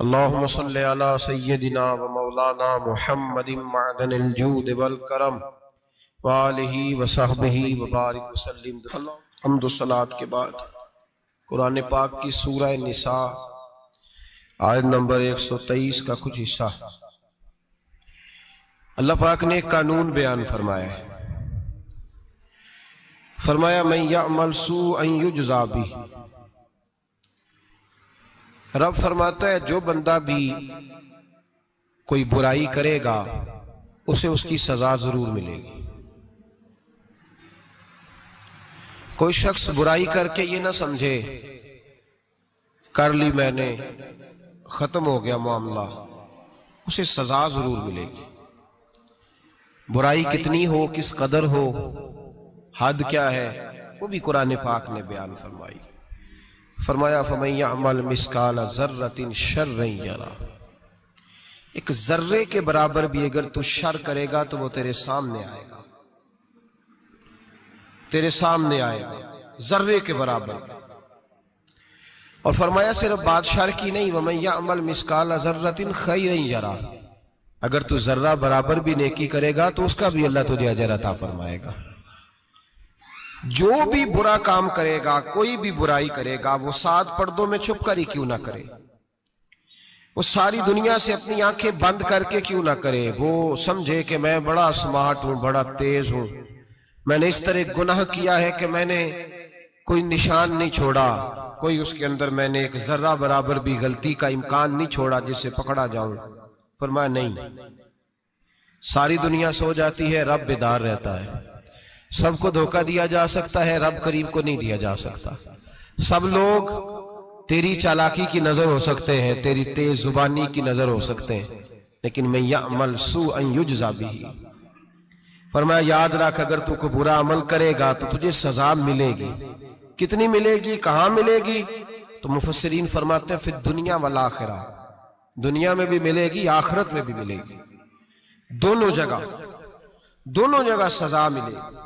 اللهم صل على سيدنا ومولانا محمد معدن الجود والکرم وآلہ وصحبہ وبارک وسلم۔ حمد و صلاۃ کے بعد قرآن پاک کی سورہ نساء آیت نمبر 123 کا کچھ حصہ اللہ پاک نے ایک قانون بیان فرمایا ہے۔ فرمایا من یعمل سوءا یجزا بہ، رب فرماتا ہے جو بندہ بھی کوئی برائی کرے گا اسے اس کی سزا ضرور ملے گی۔ کوئی شخص برائی کر کے یہ نہ سمجھے کر لی میں نے ختم ہو گیا معاملہ، اسے سزا ضرور ملے گی۔ برائی کتنی ہو، کس قدر ہو، حد کیا ہے، وہ بھی قرآن پاک نے بیان فرمائی۔ فرمایا فَمَن يَعْمَلْ مِثْقَالَ ذَرَّةٍ شَرًّا يَرَهُ، ایک ذرے کے برابر بھی اگر تو شر کرے گا تو وہ تیرے سامنے آئے گا، تیرے سامنے آئے گا ذرے کے برابر۔ اور فرمایا صرف بات شر کی نہیں، وَمَن يَعْمَلْ مِثْقَالَ ذَرَّةٍ خَيْرًا يَرَهُ، اگر تو ذرہ برابر بھی نیکی کرے گا تو اس کا بھی اللہ تجھے اجر عطا فرمائے گا۔ جو بھی برا کام کرے گا، کوئی بھی برائی کرے گا، وہ 7 پردوں میں چھپ کر ہی کیوں نہ کرے، وہ ساری دنیا سے اپنی آنکھیں بند کر کے کیوں نہ کرے، وہ سمجھے کہ میں بڑا سمارٹ ہوں، بڑا تیز ہوں، میں نے اس طرح گناہ کیا ہے کہ میں نے کوئی نشان نہیں چھوڑا، کوئی اس کے اندر میں نے ایک ذرہ برابر بھی غلطی کا امکان نہیں چھوڑا جس سے پکڑا جاؤں۔ فرمایا نہیں، ساری دنیا سو جاتی ہے، رب بیدار رہتا ہے۔ سب کو دھوکہ دیا جا سکتا ہے، رب کریم کو نہیں دیا جا سکتا۔ سب لوگ تیری چالاکی کی نظر ہو سکتے ہیں، تیری تیز زبانی کی نظر ہو سکتے ہیں، لیکن من یعمل سوءا یجزا بہ، فرمایا یاد رکھ اگر تو کوئی برا عمل کرے گا تو تجھے سزا ملے گی۔ کتنی ملے گی، کہاں ملے گی؟ تو مفسرین فرماتے ہیں فی الدنیا والآخرہ، دنیا میں بھی ملے گی، آخرت میں بھی ملے گی، دونوں جگہ سزا ملے گی،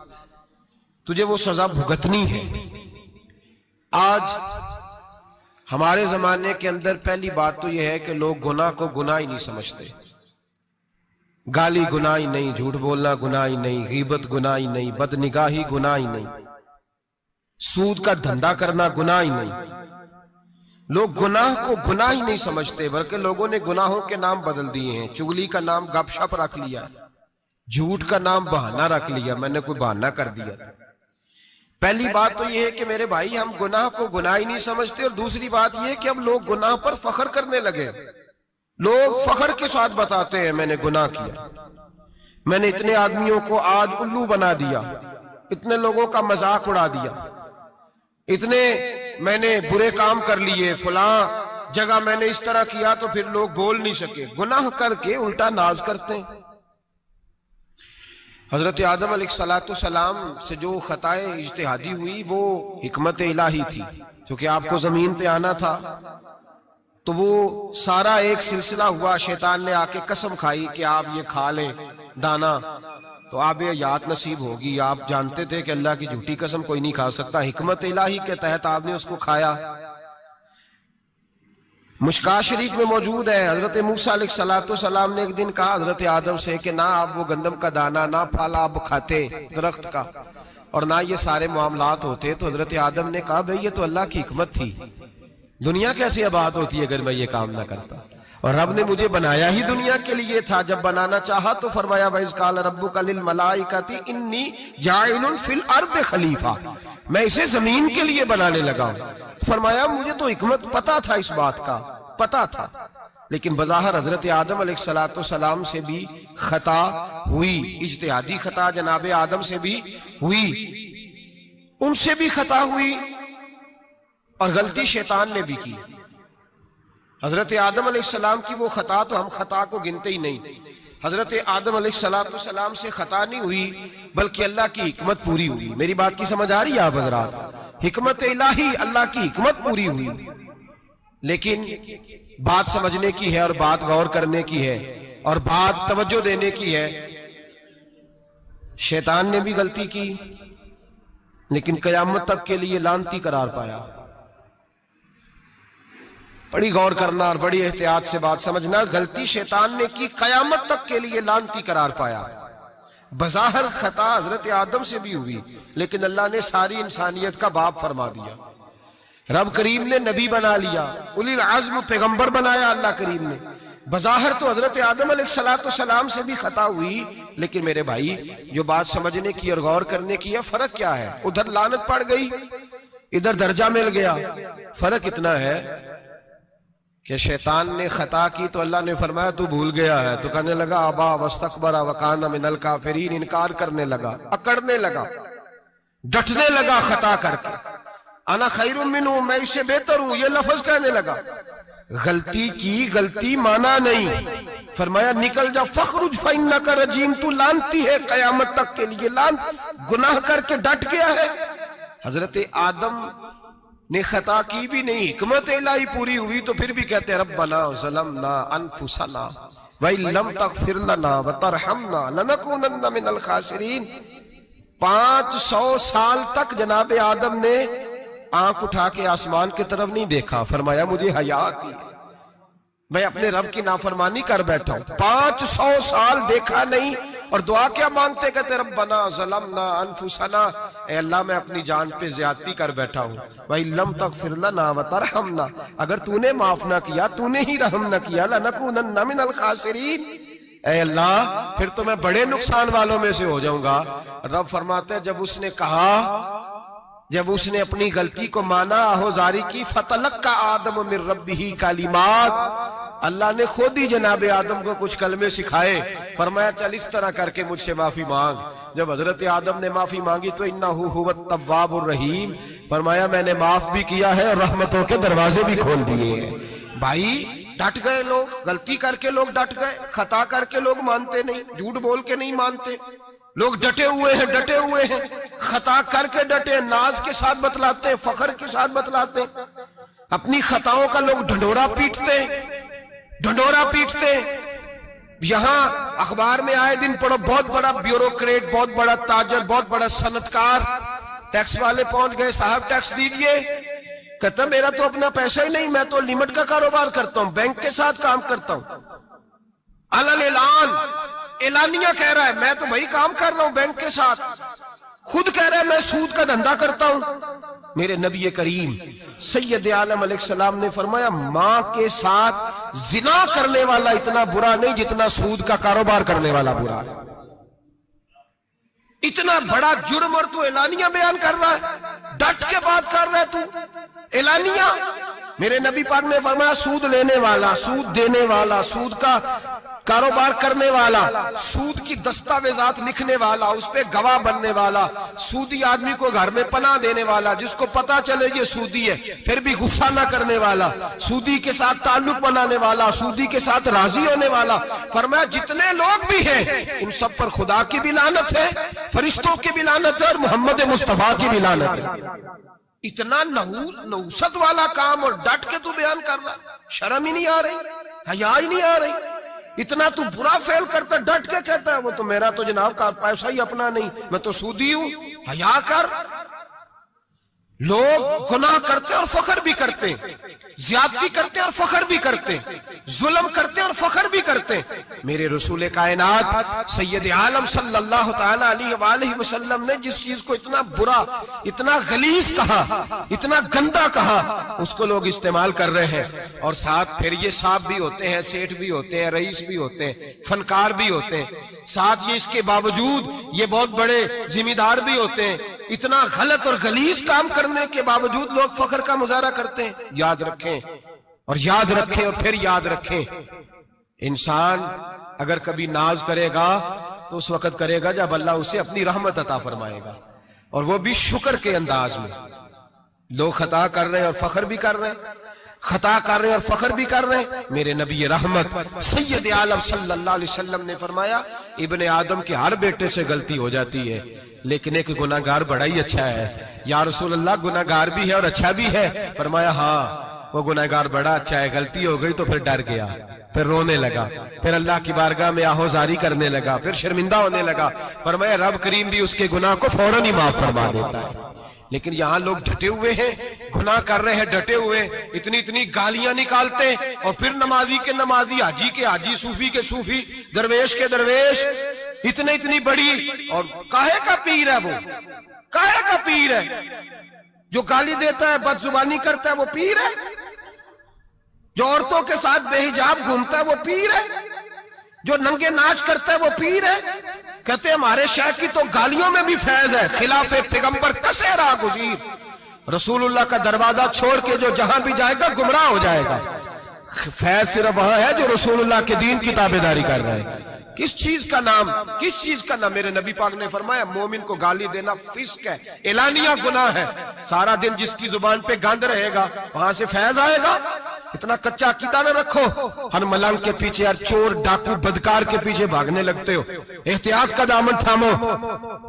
تجھے وہ سزا بھگتنی ہے۔ آج ہمارے زمانے کے اندر پہلی بات تو یہ ہے کہ لوگ گناہ کو گناہ ہی نہیں سمجھتے۔ گالی گناہ ہی نہیں، جھوٹ بولنا گناہ ہی نہیں، غیبت گناہ ہی نہیں، بد نگاہی گناہ ہی نہیں، سود کا دھندا کرنا گناہ ہی نہیں۔ لوگ گناہ کو گناہ ہی نہیں سمجھتے، بلکہ لوگوں نے گناہوں کے نام بدل دیے ہیں۔ چگلی کا نام گپ شپ رکھ لیا، جھوٹ کا نام بہانہ رکھ لیا، میں نے کوئی بہانہ کر دیا۔ پہلی بات تو یہ ہے کہ میرے بھائی ہم گناہ کو گناہ ہی نہیں سمجھتے، اور دوسری بات یہ کہ اب لوگ گناہ پر فخر کرنے لگے۔ لوگ فخر کے ساتھ بتاتے ہیں میں نے گناہ کیا، میں نے اتنے آدمیوں کو آج الو بنا دیا، اتنے لوگوں کا مذاق اڑا دیا، اتنے میں نے برے کام کر لیے، فلاں جگہ میں نے اس طرح کیا تو پھر لوگ بول نہیں سکے۔ گناہ کر کے الٹا ناز کرتے ہیں۔ حضرت آدم علیہ السلام سے جو خطائے اجتہادی ہوئی وہ حکمت الہی تھی، کیونکہ آپ کو زمین پہ آنا تھا، تو وہ سارا ایک سلسلہ ہوا۔ شیطان نے آ کے قسم کھائی کہ آپ یہ کھا لیں دانا تو آپ یہ حیات نصیب ہوگی۔ آپ جانتے تھے کہ اللہ کی جھوٹی قسم کوئی نہیں کھا سکتا، حکمت الہی کے تحت آپ نے اس کو کھایا۔ مشکاہ شریف میں موجود ہے، حضرت موسیٰ علیہ السلام نے ایک دن کہا حضرت آدم سے کہ نہ آپ وہ گندم کا دانہ، نہ پھل آپ کھاتے درخت کا، اور نہ یہ سارے معاملات ہوتے۔ تو حضرت آدم نے کہا بھئی یہ تو اللہ کی حکمت تھی، دنیا کیسی آباد ہوتی اگر میں یہ کام نہ کرتا، اور رب نے مجھے بنایا ہی دنیا کے لیے تھا۔ جب بنانا چاہا تو فرمایا وَإِذْ قَالَ رَبُّكَ لِلْمَلَائِكَةِ إِنِّي جَاعِلٌ فِي الْأَرْضِ خلیفہ، میں اسے زمین کے لیے بنانے لگا ہوں۔ فرمایا مجھے تو حکمت پتا تھا، اس بات کا پتا تھا، لیکن بظاہر حضرت آدم علیہ السلام سے بھی خطا ہوئی، اجتہادی خطا جناب آدم سے بھی ہوئی، ان سے بھی خطا ہوئی، اور غلطی شیطان نے بھی کی۔ حضرت آدم علیہ السلام کی وہ خطا تو ہم خطا کو گنتے ہی نہیں۔ حضرت آدم علیہ السلام سے خطا نہیں ہوئی بلکہ اللہ کی حکمت پوری ہوئی۔ میری بات کی سمجھ آ رہی ہے آپ حضرات؟ حکمت الہی، اللہ کی حکمت پوری ہوئی، لیکن بات سمجھنے کی ہے، اور بات غور کرنے کی ہے، اور بات توجہ دینے کی ہے۔ شیطان نے بھی غلطی کی لیکن قیامت تک کے لیے لعنتی قرار پایا۔ بڑی غور کرنا اور بڑی احتیاط سے بات سمجھنا. غلطی شیطان نے کی، قیامت تک کے لیے لعنتی قرار پایا. بظاہر خطا حضرت آدم سے بھی ہوئی، لیکن اللہ نے ساری انسانیت کا باپ فرما دیا. رب کریم نے نبی بنا لیا، اولی العزم پیغمبر بنایا اللہ کریم نے. بظاہر تو حضرت آدم علیہ السلام سے بھی خطا ہوئی، لیکن میرے بھائی جو بات سمجھنے کی اور غور کرنے کی ہے، فرق کیا ہے؟ ادھر لعنت پڑ گئی، ادھر درجہ مل گیا. فرق اتنا ہے کہ شیطان نے خطا کی تو اللہ نے فرمایا تو بھول گیا ہے، تو کہنے لگا ابا واستکبر وکان من الکافرین، انکار کرنے لگا، اکڑنے لگا، ڈٹنے لگا خطا کر کے. انا خیر منہ، میں اس سے بہتر ہوں، یہ لفظ کہنے لگا. غلطی کی، غلطی مانا نہیں. فرمایا نکل جا، فخرج فإنک رجیم، تو لعنتی ہے قیامت تک کے لیے. گناہ کر کے ڈٹ گیا ہے. حضرت آدم نے خطا کی بھی نہیں، حکمت الہی پوری ہوئی تو پھر بھی کہتے ہیں ربنا ظلمنا انفسنا وَإِن لَمْ تَغْفِرْ لَنَا وَتَرْحَمْنَا لَنَكُونَنَّ مِنَ الْخَاسِرِينَ. 500 سال تک جناب آدم نے آنکھ اٹھا کے آسمان کی طرف نہیں دیکھا. فرمایا مجھے حیا آتی ہے، میں اپنے رب کی نافرمانی کر بیٹھا ہوں. 500 سال دیکھا نہیں، اور دعا کیا مانگتے؟ کہتے ربنا ظلمنا انفسنا، اے اللہ میں اپنی جان پہ زیادتی کر بیٹھا ہوں. وَإِن لَمْ تَغْفِرْ لَنَا وَتَرْحَمْنَا، اگر تو نے معاف نہ کیا، تو نے ہی رحم نہ کیا، لَنَكُونَنَّ مِنَ الْخَاسِرِينَ، اے اللہ پھر تو میں بڑے نقصان والوں میں سے ہو جاؤں گا. رب فرماتے ہیں جب اس نے کہا، جب اس نے اپنی غلطی کو مانا، آہوزاری کی، فَتَلَقَّى آدَمُ مِن رَبِّهِ کَلِمَاتٍ، اللہ نے خود ہی جناب آدم کو کچھ کلمے سکھائے. فرمایا چل اس طرح کر کے مجھ سے معافی مانگ. جب حضرت آدم نے معافی مانگی تو اِنَّهُ هُوَ التَّوَّابُ الرَّحِيمُ، فرمایا میں نے معاف بھی کیا ہے اور رحمتوں کے دروازے بھی کھول دیے ہیں. بھائی ڈٹ گئے لوگ، غلطی کر کے لوگ ڈٹ گئے، خطا کر کے لوگ مانتے نہیں، جھوٹ بول کے نہیں مانتے. لوگ ڈٹے ہوئے ہیں، ڈٹے ہوئے ہیں، خطا کر کے ڈٹے، ناز کے ساتھ بتلاتے ہیں، فخر کے ساتھ بتلاتے ہیں. اپنی خطاؤں کا لوگ ڈھنڈورا پیٹتے ہیں، ڈھنڈورا پیٹتے ہیں. یہاں اخبار میں آئے دن پڑھو، بہت بڑا بیوروکریٹ، بہت بڑا تاجر، بہت بڑا صنعتکار، ٹیکس والے پہنچ گئے، صاحب ٹیکس دیجئے. کہتا میرا تو اپنا پیسہ ہی نہیں، میں تو لمٹ کا کاروبار کرتا ہوں، بینک کے ساتھ کام کرتا ہوں. علن اعلان، اعلانیہ کہہ رہا ہے میں تو بھائی کام کر رہا ہوں بینک کے ساتھ. خود کہہ رہا ہے میں سود کا دھندا کرتا ہوں. میرے نبی کریم سید عالم علیہ السلام نے فرمایا ماں کے ساتھ زنا کرنے والا اتنا برا نہیں جتنا سود کا کاروبار کرنے والا برا ہے. اتنا بڑا جرم اور تو اعلانیہ بیان کر رہا ہے، ڈٹ کے بات کر رہا ہے تو اعلانیہ. میرے نبی پاک نے فرمایا سود لینے والا، سود دینے والا، سود کا کاروبار کرنے والا، سود کی دستاویزات لکھنے والا، اس پہ گواہ بننے والا، سودی آدمی کو گھر میں پناہ دینے والا، جس کو پتا چلے یہ سودی ہے پھر بھی غصہ نہ کرنے والا، سودی کے ساتھ تعلق بنانے والا، سودی کے ساتھ راضی ہونے والا. فرمایا جتنے لوگ بھی ہیں ان سب پر خدا کی بھی لعنت ہے، فرشتوں کی بھی لعنت ہے، اور محمد مصطفیٰ کی بھی لعنت ہے. اتنا نحوست والا کام اور ڈٹ کے تو بیان کر رہا، شرم ہی نہیں آ رہی، حیا ہی نہیں آ رہی. اتنا تو برا فیل کرتا، ڈٹ کے کہتا ہے وہ تو میرا تو جناب کا پیسہ ہی اپنا نہیں، میں تو سودی ہوں. حیا کر. لوگ گناہ کرتے اور فخر بھی کرتے، زیادتی کرتے اور فخر بھی کرتے، ظلم کرتے اور فخر بھی کرتے. میرے رسول کائنات سید عالم صلی اللہ تعالی علیہ وآلہ وسلم نے جس چیز کو اتنا برا، اتنا غلیظ کہا، اتنا گندا کہا، اس کو لوگ استعمال کر رہے ہیں. اور ساتھ پھر یہ صاحب بھی ہوتے ہیں، سیٹھ بھی ہوتے ہیں، رئیس بھی ہوتے ہیں، فنکار بھی ہوتے ہیں، ساتھ یہ اس کے باوجود یہ بہت بڑے ذمہ دار بھی ہوتے ہیں. اتنا غلط اور غلیظ کام کرنے کے باوجود لوگ فخر کا مظاہرہ کرتے ہیں. یاد رکھیں اور یاد رکھیں اور پھر یاد رکھیں، انسان اگر کبھی ناز کرے گا تو اس وقت کرے گا جب اللہ اسے اپنی رحمت عطا فرمائے گا، اور وہ بھی شکر کے انداز میں. لوگ خطا کر رہے ہیں اور فخر بھی کر رہے ہیں، خطا کر رہے ہیں اور فخر بھی کر رہے ہیں. میرے نبی رحمت سید عالم صلی اللہ علیہ وسلم نے فرمایا ابن آدم کے ہر بیٹے سے غلطی ہو جاتی ہے، لیکن ایک گناہگار بڑا ہی اچھا ہے. یا رسول اللہ گناہگار بھی ہے اور اچھا بھی ہے؟ فرمایا ہاں وہ گناہگار بڑا اچھا ہے، غلطی ہو گئی تو پھر ڈر گیا، پھر رونے لگا، پھر اللہ کی بارگاہ میں آہوزاری کرنے لگا، پھر شرمندہ ہونے لگا. فرمایا رب کریم بھی اس کے گناہ کو فوراً ہی معاف فرما دیتا ہے. لیکن یہاں لوگ ڈٹے ہوئے ہیں، گناہ کر رہے ہیں ڈٹے ہوئے، اتنی اتنی گالیاں نکالتے اور پھر نمازی کے نمازی، حاجی کے حاجی، صوفی کے صوفی، درویش کے درویش، اتنی بڑی، اور کاہے کا پیر ہے وہ؟ کاہے کا پیر ہے؟ جو گالی دیتا ہے، بد زبانی کرتا ہے، وہ پیر ہے؟ جو عورتوں کے ساتھ بے حجاب گھومتا ہے وہ پیر ہے؟ جو ننگے ناچ کرتا ہے وہ پیر ہے؟ کہتے ہیں ہمارے شیخ کی تو گالیوں میں بھی فیض ہے، خلاف پیغمبر کسے راہ گزیر، رسول اللہ کا دروازہ چھوڑ کے جو جہاں بھی جائے گا گمراہ ہو جائے گا۔ فیض صرف وہاں ہے جو رسول اللہ کے دین کی تابعداری کر رہے ہیں۔ کس چیز کا نام، کس چیز کا نام؟ میرے نبی پاک نے فرمایا مومن کو گالی دینا فسق ہے، اعلانیہ گناہ ہے۔ سارا دن جس کی زبان پہ گند رہے گا وہاں سے فیض آئے گا؟ اتنا کچا عقیدہ نہ رکھو، ہر ملنگ کے پیچھے، ہر چور ڈاکو بدکار کے پیچھے بھاگنے لگتے ہو۔ احتیاط کا دامن تھامو۔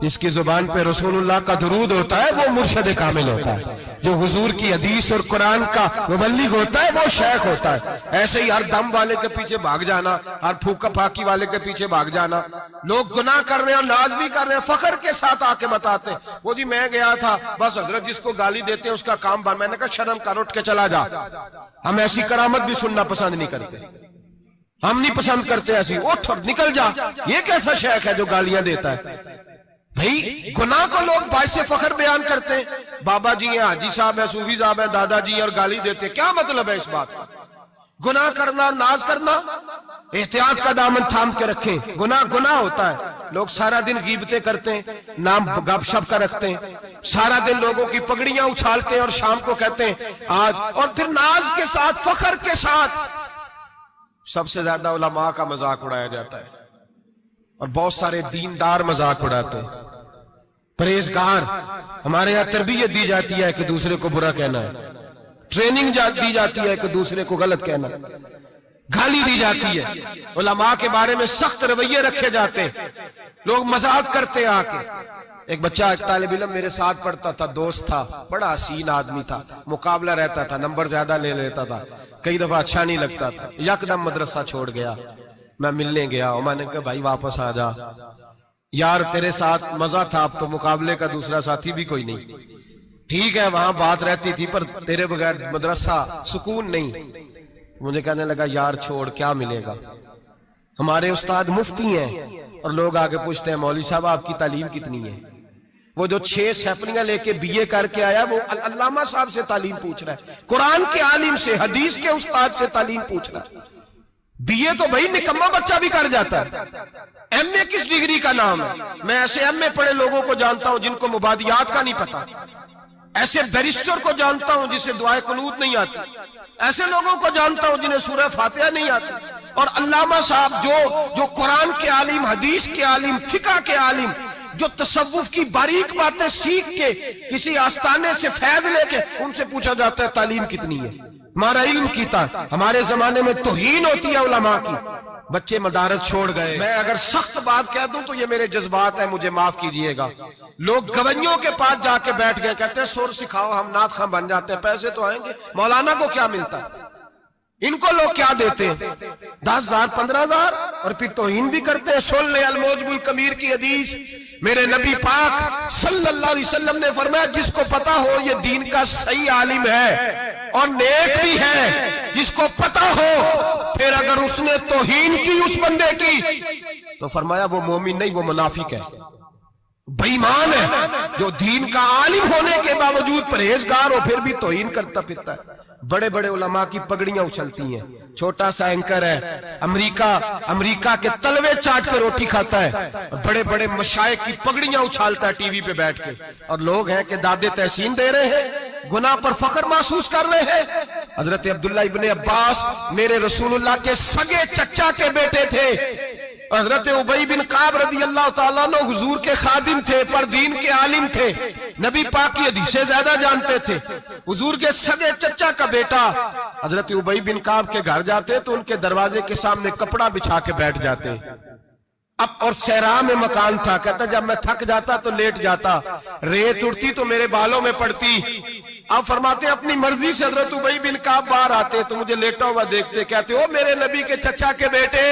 جس کی زبان پہ رسول اللہ کا درود ہوتا ہے وہ مرشد کامل ہوتا ہے، جو حضور کی حدیث اور قرآن کا مبلغ ہوتا ہے وہ شیخ ہوتا ہے۔ ایسے ہی ہر دم والے کے پیچھے بھاگ جانا، ہر پھوکا پھاکی والے کے پیچھے بھاگ جانا۔ لوگ گناہ کر رہے ہیں اور ناز بھی کر رہے ہیں، فخر کے ساتھ آ کے بتاتے وہ جی میں گیا تھا، بس حضرت جس کو گالی دیتے ہیں اس کا کام بن۔ میں نے کہا شرم کر، اٹھ کے چلا جا۔ ہم ایسی کرامت بھی سننا پسند نہیں کرتے، ہم نہیں پسند کرتے ایسی، اٹھ اور نکل جا۔ یہ کیسا شیخ ہے جو گالیاں دیتا ہے؟ بھئی گناہ کو لوگ باعث فخر بیان کرتے ہیں، بابا جی ہیں، حاجی صاحب ہیں، صوفی صاحب ہیں، دادا جی ہیں، اور گالی دیتے ہیں۔ کیا مطلب ہے اس بات کا؟ گناہ کرنا، ناز کرنا، احتیاط کا دامن تھام کے رکھیں۔ گناہ گناہ ہوتا ہے۔ لوگ سارا دن غیبتیں کرتے ہیں، نام گپ شپ کا رکھتے ہیں، سارا دن لوگوں کی پگڑیاں اچھالتے ہیں اور شام کو کہتے ہیں آج، اور پھر ناز کے ساتھ، فخر کے ساتھ۔ سب سے زیادہ علماء کا مذاق اڑایا جاتا ہے اور بہت سارے دیندار مذاق اڑاتے ہیں، پرہیزگار۔ ہمارے یہاں تربیت دی جاتی ہے کہ دوسرے کو برا کہنا ہے، ٹریننگ دی جاتی ہے کہ دوسرے کو غلط کہنا، گالی دی جاتی ہے، علماء کے بارے میں سخت رویے رکھے جاتے ہیں، لوگ مذاق کرتے ہیں آ کے۔ ایک بچہ، ایک طالب علم میرے ساتھ پڑھتا تھا، دوست تھا، بڑا حسین آدمی تھا، مقابلہ رہتا تھا، نمبر زیادہ لے لیتا تھا، کئی دفعہ اچھا نہیں لگتا تھا، یکدم مدرسہ چھوڑ گیا۔ میں ملنے گیا اور میں نے کہا بھائی واپس آ جا یار، تیرے ساتھ مزہ تھا، اب تو مقابلے کا دوسرا ساتھی بھی کوئی نہیں۔ ٹھیک ہے وہاں بات رہتی تھی پر تیرے بغیر مدرسہ سکون نہیں۔ مجھے کہنے لگا یار چھوڑ، کیا ملے گا؟ ہمارے استاد مفتی ہیں اور لوگ آگے پوچھتے ہیں مولوی صاحب آپ کی تعلیم کتنی ہے؟ وہ جو 6 سیفنیاں لے کے BA کر کے آیا وہ علامہ صاحب سے تعلیم پوچھ رہا ہے، قرآن کے عالم سے، حدیث کے استاد سے تعلیم پوچھ رہا ہے۔ BA تو بھائی نکما بچہ بھی کر جاتا ہے، MA کس ڈگری کا نام ہے؟ میں ایسے MA پڑھے لوگوں کو جانتا ہوں جن کو مبادیات کا نہیں پتا، ایسے بیرسٹر کو جانتا ہوں جسے دعائے قنوت نہیں آتی، ایسے لوگوں کو جانتا ہوں جنہیں سورہ فاتحہ نہیں آتی، اور علامہ صاحب جو قرآن کے عالم، حدیث کے عالم، فقہ کے عالم، جو تصوف کی باریک باتیں سیکھ کے کسی آستانے سے فیض لے کے ان سے پوچھا جاتا ہے تعلیم کتنی ہے؟ ہمارا علم کیتا۔ ہمارے زمانے میں توہین ہوتی ہے علماء کی، بچے مدارس چھوڑ گئے۔ میں اگر سخت بات کہہ دوں تو یہ میرے جذبات ہیں، مجھے معاف کیجئے گا۔ لوگ گویوں کے پاس جا کے بیٹھ گئے، کہتے ہیں سور سکھاؤ، ہم نعت خواں بن جاتے ہیں، پیسے تو آئیں گے۔ مولانا کو کیا ملتا ہے؟ ان کو لوگ کیا دیتے ہیں؟ 10,000 15,000، اور پھر توہین بھی کرتے ہیں۔ سن لے الموجب الکبیر کی حدیث، میرے نبی پاک صلی اللہ علیہ وسلم نے فرمایا جس کو پتا ہو یہ دین کا صحیح عالم ہے اور نیک بھی ہے، جس کو پتا ہو پھر اگر اس نے توہین کی اس بندے کی تو فرمایا وہ مومن نہیں، وہ منافق ہے، بے ایمان ہے۔ جو دین کا عالم ہونے کے باوجود پرہیزگار ہو پھر بھی توہین کرتا پھرتا ہے۔ بڑے بڑے علماء کی پگڑیاں اچھلتی ہیں، چھوٹا سا اینکر ہے امریکہ کے تلوے چاٹ کے روٹی کھاتا ہے، اور بڑے بڑے مشائخ کی پگڑیاں اچھالتا ہے ٹی وی پہ بیٹھ کے، اور لوگ ہیں کہ دادے تحسین دے رہے ہیں، گناہ پر فخر محسوس کر رہے ہیں۔ حضرت عبداللہ ابن عباس میرے رسول اللہ کے سگے چچا کے بیٹے تھے، حضرت ابی بن کعب رضی اللہ تعالیٰ عنہ حضور کے خادم تھے، پر دین کے عالم تھے، نبی پاک کی حدیثیں زیادہ جانتے تھے۔ حضور کے سگے چچا کا بیٹا حضرت ابی بن کعب کے گھر جاتے تو ان کے دروازے کے سامنے کپڑا بچھا کے بیٹھ جاتے۔ اب اور صحرا میں مکان تھا، کہتا جب میں تھک جاتا تو لیٹ جاتا، ریت اڑتی تو میرے بالوں میں پڑتی۔ اب فرماتے اپنی مرضی سے حضرت ابی بن کعب باہر آتے تو مجھے لیٹا ہوا دیکھتے، کہتے او میرے نبی کے چچا کے بیٹے،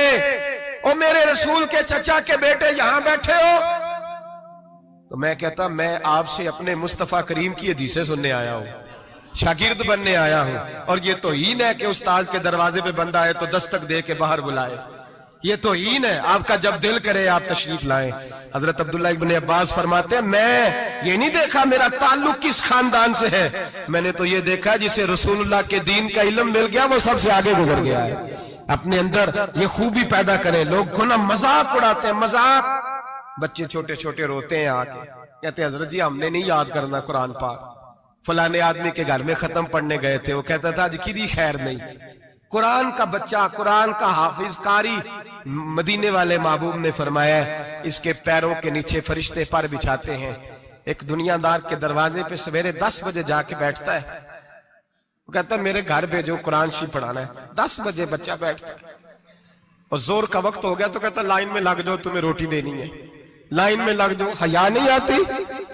او میرے رسول کے چچا کے بیٹے، یہاں بیٹھے ہو؟ میں نے کہا جی میں تھک جاتا تو لیٹ جاتا، ریت اڑتی تو میرے بالوں میں پڑتی۔ اب فرماتے اپنی مرضی سے حضرت ابی بن کعب باہر آتے تو مجھے لیٹا ہوا دیکھتے، کہتے او میرے نبی کے چچا کے بیٹے، او میرے رسول کے چچا کے بیٹے، یہاں بیٹھے ہو؟ تو میں کہتا میں آپ سے اپنے مصطفیٰ کریم کی حدیثیں سننے آیا ہوں، شاگرد بننے آیا ہوں، اور یہ توہین ہے کہ استاد کے دروازے پہ بندہ آئے تو دستک دے کے باہر بلائے، یہ توہین ہے۔ آپ کا جب دل کرے آپ تشریف لائیں۔ حضرت عبداللہ ابن عباس فرماتے ہیں میں یہ نہیں دیکھا میرا تعلق کس خاندان سے ہے، میں نے تو یہ دیکھا جسے رسول اللہ کے دین کا علم مل گیا وہ سب سے آگے گزر گیا ہے۔ اپنے اندر یہ خوبی پیدا کریں۔ لوگ گناہ مذاق اڑاتے ہیں، مذاق، بچے چھوٹے چھوٹے روتے ہیں آ کے، کہتے ہیں حضرت جی ہم نے نہیں یاد کرنا قرآن پاک، فلانے آدمی کے گھر میں ختم پڑھنے گئے تھے، وہ کہتا تھا جی کدی خیر نہیں۔ قرآن کا بچہ، قرآن کا حافظ قاری، مدینے والے محبوب نے فرمایا ہے اس کے پیروں کے نیچے فرشتے پر بچھاتے ہیں۔ ایک دنیا دار کے دروازے پہ سویرے 10 بجے جا کے بیٹھتا ہے، وہ کہتا ہے میرے گھر بھیجو قرآن شریف پڑھانا ہے۔ 10 بجے بچہ بیٹھتا ہے، اور زور کا وقت ہو گیا تو کہتا ہے لائن میں لگ جاؤ تمہیں روٹی دینی ہے، لائن میں لگ جاؤ۔ حیا نہیں آتی؟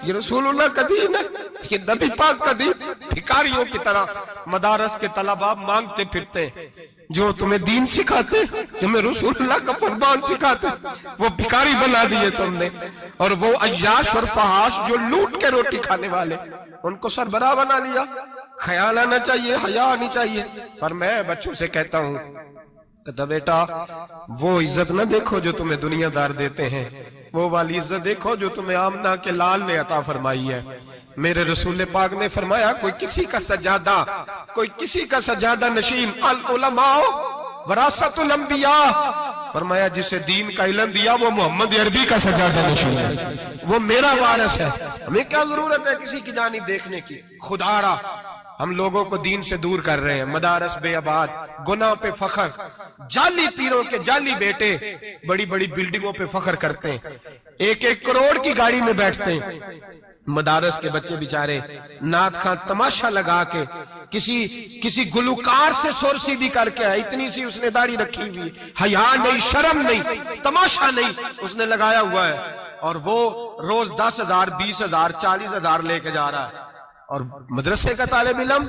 یہ رسول اللہ کا دین ہے، یہ نبی پاک کا دین۔ بھکاریوں کی طرح مدارس کے طلباء مانگتے پھرتے ہیں، جو تمہیں دین سکھاتے، تمہیں رسول اللہ کا فرمان سکھاتے، وہ بھکاری بنا دیے تم نے۔ اور وہ عیاش اور فحاش جو لوٹ کے روٹی کھانے والے، ان کو سربراہ بنا لیا۔ خیال آنا چاہیے، حیا آنی چاہیے۔ پر میں بچوں سے کہتا ہوں کہتا بیٹا وہ عزت نہ دیکھو جو تمہیں دنیا دار دیتے ہیں، وہ والی عزت دیکھو جو تمہیں آمنہ کے لال نے عطا فرمائی ہے۔ میرے رسول پاک نے فرمایا کوئی کسی کا سجادہ، کوئی کسی کا سجادہ نشین، العلماء وراثت الانبیاء، فرمایا جسے دین کا علم دیا وہ محمد عربی کا سجادہ نشین ہے، وہ میرا وارث ہے۔ ہمیں کیا ضرورت ہے کسی کی جانب دیکھنے کی؟ خدا را ہم لوگوں کو دین سے دور کر رہے ہیں، مدارس بے آباد، گناہ پہ فخر، جعلی پیروں کے جعلی بیٹے بڑی بڑی بلڈنگوں پہ فخر کرتے ہیں، 1-1 کروڑ کی گاڑی میں بیٹھتے ہیں۔ مدارس کے بچے بیچارے نعت خواں تماشا لگا کے کسی گلوکار سے سور سیدھی کر کے آئے، اتنی سی اس نے داڑھی رکھی ہوئی، حیا نہیں، شرم نہیں، تماشا نہیں، اس نے لگایا ہوا ہے، اور وہ روز 10,000 20,000 40,000 لے کے جا رہا ہے۔ اور مدرسے کا طالب علم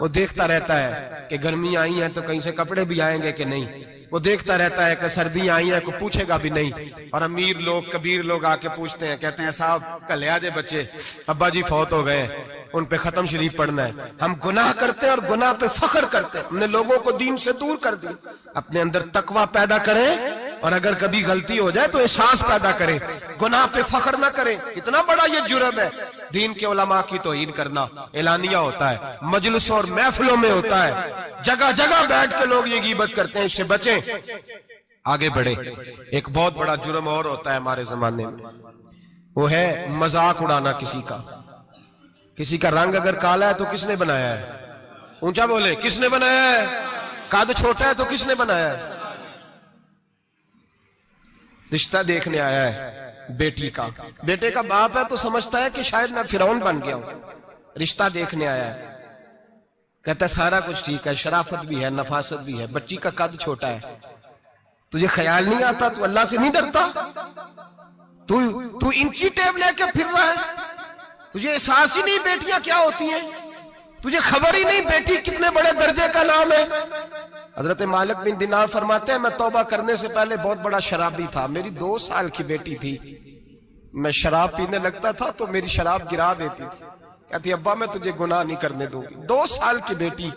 وہ دیکھتا رہتا ہے کہ گرمی آئی ہیں تو کہیں سے کپڑے بھی آئیں گے کہ نہیں، وہ دیکھتا رہتا ہے کہ سردیاں آئی ہیں کوئی پوچھے گا بھی نہیں۔ اور امیر لوگ کبیر لوگ آ کے پوچھتے ہیں، کہتے ہیں صاحب کل لے آجے بچے، ابا جی فوت ہو گئے ہیں، ان پہ ختم شریف پڑھنا ہے۔ ہم گناہ کرتے ہیں اور گناہ پہ فخر کرتے ہیں، ہم نے لوگوں کو دین سے دور کر دیا۔ اپنے اندر تقوی پیدا کریں، اور اگر کبھی غلطی ہو جائے تو احساس پیدا کریں، گناہ پہ فخر نہ کریں۔ اتنا بڑا یہ جرم ہے دین کے علماء کی توہین کرنا، اعلانیہ ہوتا ہے، مجلسوں اور محفلوں میں ہوتا ہے، جگہ جگہ بیٹھ کے لوگ یہ غیبت کرتے ہیں، اس سے بچیں، آگے بڑھیں۔ ایک بہت بڑا جرم اور ہوتا ہے ہمارے زمانے میں، وہ ہے مذاق اڑانا کسی کا۔ کسی کا رنگ اگر کالا ہے تو کس نے بنایا ہے؟ اونچا بولے، کس نے بنایا ہے؟ قد چھوٹا ہے تو کس نے بنایا ہے؟ رشتہ دیکھنے آیا ہے بیٹی کا، بیٹے کا باپ ہے تو سمجھتا ہے کہ شاید میں فرعون بن گیا ہوں، رشتہ دیکھنے آیا ہے، کہتا ہے سارا کچھ ٹھیک ہے، شرافت بھی ہے، نفاست بھی ہے، بچی کا قد چھوٹا ہے، تجھے خیال نہیں آتا؟ تو اللہ سے نہیں ڈرتا؟ تو انچی ٹیپ لے کے پھر رہا ہے، تجھے احساس ہی نہیں بیٹیاں کیا ہوتی ہیں، تجھے خبر ہی نہیں بیٹی کتنے بڑے درجے کا نام ہے۔ حضرت مالک بن دینار فرماتے ہیں میں توبہ کرنے سے پہلے بہت بڑا شرابی تھا، میری 2 سال کی بیٹی تھی، میں شراب پینے لگتا تھا تو میری شراب گرا دیتی تھی، کہتی ابا میں تجھے گناہ نہیں کرنے دوں گی۔ 2 سال کی بیٹی،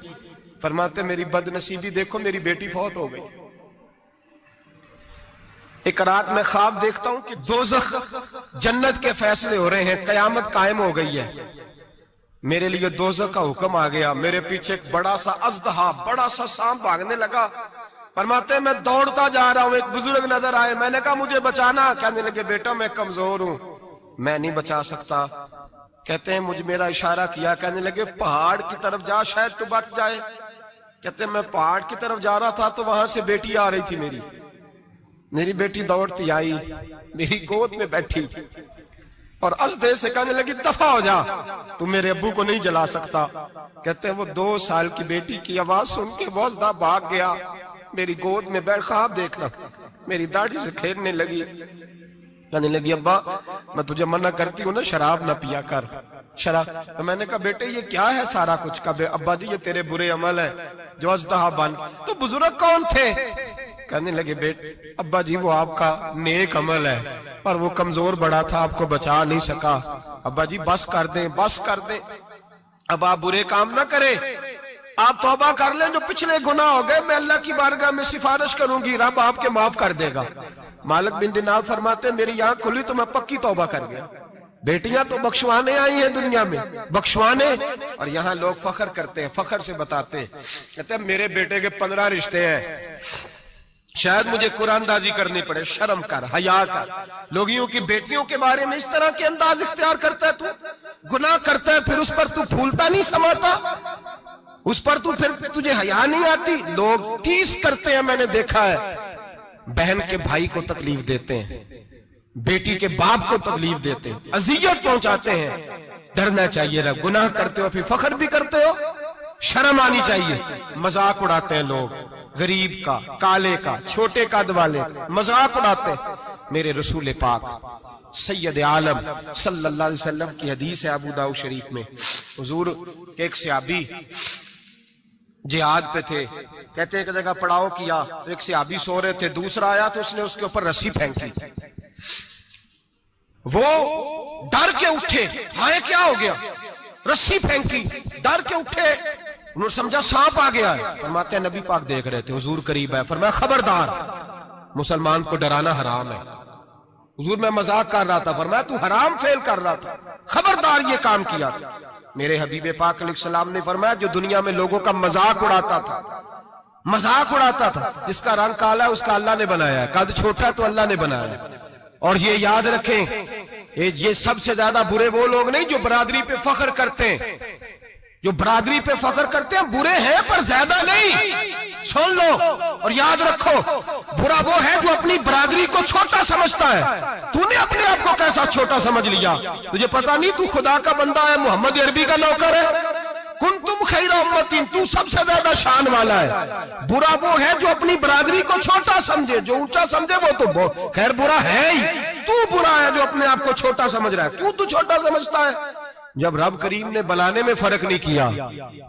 فرماتے میری بد نصیبی دیکھو میری بیٹی فوت ہو گئی۔ ایک رات میں خواب دیکھتا ہوں کہ دوزخ جنت کے فیصلے ہو رہے ہیں، قیامت قائم ہو گئی ہے، میرے لیے دوزخ کا حکم آ گیا، میرے پیچھے ایک بڑا سا اژدہا، بڑا سا سانپ بھاگنے لگا، فرماتے ہیں میں دوڑتا جا رہا ہوں، ایک بزرگ نظر آئے، میں نے کہا مجھے بچانا، کہنے لگے بیٹا میں کمزور ہوں، میں نہیں بچا سکتا، کہتے ہیں مجھے میرا اشارہ کیا، کہنے لگے پہاڑ کی طرف جا شاید تو بچ جائے، کہتے ہیں میں پہاڑ کی طرف جا رہا تھا تو وہاں سے بیٹی آ رہی تھی، میری بیٹی دوڑتی آئی، میری گود میں بیٹھی اور ازدے سے کہنے لگی دفع ہو جا، تو میرے ابو کو نہیں جلا سکتا، کہتے ہیں وہ 2 سال کی بیٹی کی آواز سن کے وہ ازدہ بھاگ گیا، میری گود میں بیٹھ، خواب دیکھنا، میری داڑھی سے کھیلنے لگی، کہنے لگی ابا میں تجھے منع کرتی ہوں نا شراب نہ پیا کر، شراب، تو میں نے کہا بیٹے یہ کیا ہے سارا کچھ؟ کہا ابا جی یہ تیرے برے عمل ہے جو اژدہا بن۔ تو بزرگ کون تھے؟ کہنے لگے بیٹے ابا جی وہ آپ کا نیک عمل ہے پر وہ کمزور بڑا تھا آپ کو بچا نہیں سکا. ابا جی بس کر دیں بس کر دیں, اب آپ برے کام نہ کریں, آپ توبہ کر لیں, جو پچھلے گناہ ہو گئے میں اللہ کی بارگاہ میں سفارش کروں گی, رب آپ کے معاف کر دے گا. مالک بن دینار فرماتے ہیں میری آنکھ کھلی تو میں پکی توبہ کر گیا. بیٹیاں تو بخشوانے آئی ہیں دنیا میں, بخشوانے, اور یہاں لوگ فخر کرتے ہیں, فخر سے بتاتے ہیں, کہتے ہیں میرے بیٹے کے 15 رشتے ہیں, شاید مجھے قرآن دازی کرنی پڑے. شرم کر, حیا کر. لوگیوں کی بیٹیوں کے بارے میں اس طرح کے انداز اختیار کرتا ہے, تو گناہ کرتا ہے پھر اس پر تو پھولتا نہیں سماتا, اس پر تو پھر تجھے حیا نہیں آتی. لوگ ٹیس کرتے ہیں, میں نے دیکھا ہے, بہن کے بھائی کو تکلیف دیتے ہیں, بیٹی کے باپ کو تکلیف دیتے ہیں, اذیت پہنچاتے ہیں. ڈرنا چاہیے رب, گناہ کرتے ہو پھر فخر بھی کرتے ہو, شرم آنی چاہیے. مذاق اڑاتے ہیں لوگ, غریب کا, کالے کا, چھوٹے قد والے مذاق اڑاتے ہیں. میرے رسول پاک سید عالم صلی اللہ علیہ وسلم کی حدیث ہے ابو داؤد شریف میں, حضور کے ایک صحابی جہاد پہ تھے, کہتے ہیں ایک جگہ پڑاؤ کیا, ایک صحابی سو رہے تھے, دوسرا آیا تو اس نے اس کے اوپر رسی پھینکی. وہ ڈر کے اٹھے, ہائے کیا ہو گیا, رسی پھینکی, ڈر کے اٹھے, انہوں نے سمجھا سانپ آ گیا ہے. فرماتے ہیں نبی پاک دیکھ رہے تھے, حضور قریب ہے, فرمایا خبردار مسلمان کو ڈرانا حرام ہے. حضور میں مذاق کر رہا تھا, فرمایا تو حرام فعل کر رہا تھا, خبردار یہ کام کیا تھا. میرے حبیب پاک علیہ السلام نے فرمایا جو دنیا میں لوگوں کا مذاق اڑاتا تھا, مذاق اڑاتا تھا, جس کا رنگ کالا ہے اس کا اللہ نے بنایا ہے, قد چھوٹا ہے تو اللہ نے بنایا ہے. اور یہ یاد رکھیں یہ سب سے زیادہ برے وہ لوگ نہیں جو برادری پہ فخر کرتے ہیں, جو برادری پہ فخر کرتے ہیں برے ہیں پر زیادہ نہیں. سن لو اور یاد رکھو, برا وہ ہے جو اپنی برادری کو چھوٹا سمجھتا ہے. تو نے اپنے آپ کو کیسا چھوٹا سمجھ لیا, تجھے پتا نہیں تو خدا کا بندہ ہے, محمد عربی کا نوکر ہے. کنتم خیر امت, تو سب سے زیادہ شان والا ہے. برا وہ ہے جو اپنی برادری کو چھوٹا سمجھے, جو اونچا سمجھے وہ تو خیر برا ہے ہی. تو برا ہے جو اپنے آپ کو چھوٹا سمجھ رہا ہے. کیوں تو چھوٹا سمجھتا ہے؟ جب رب کریم نے بلانے میں فرق نہیں کیا,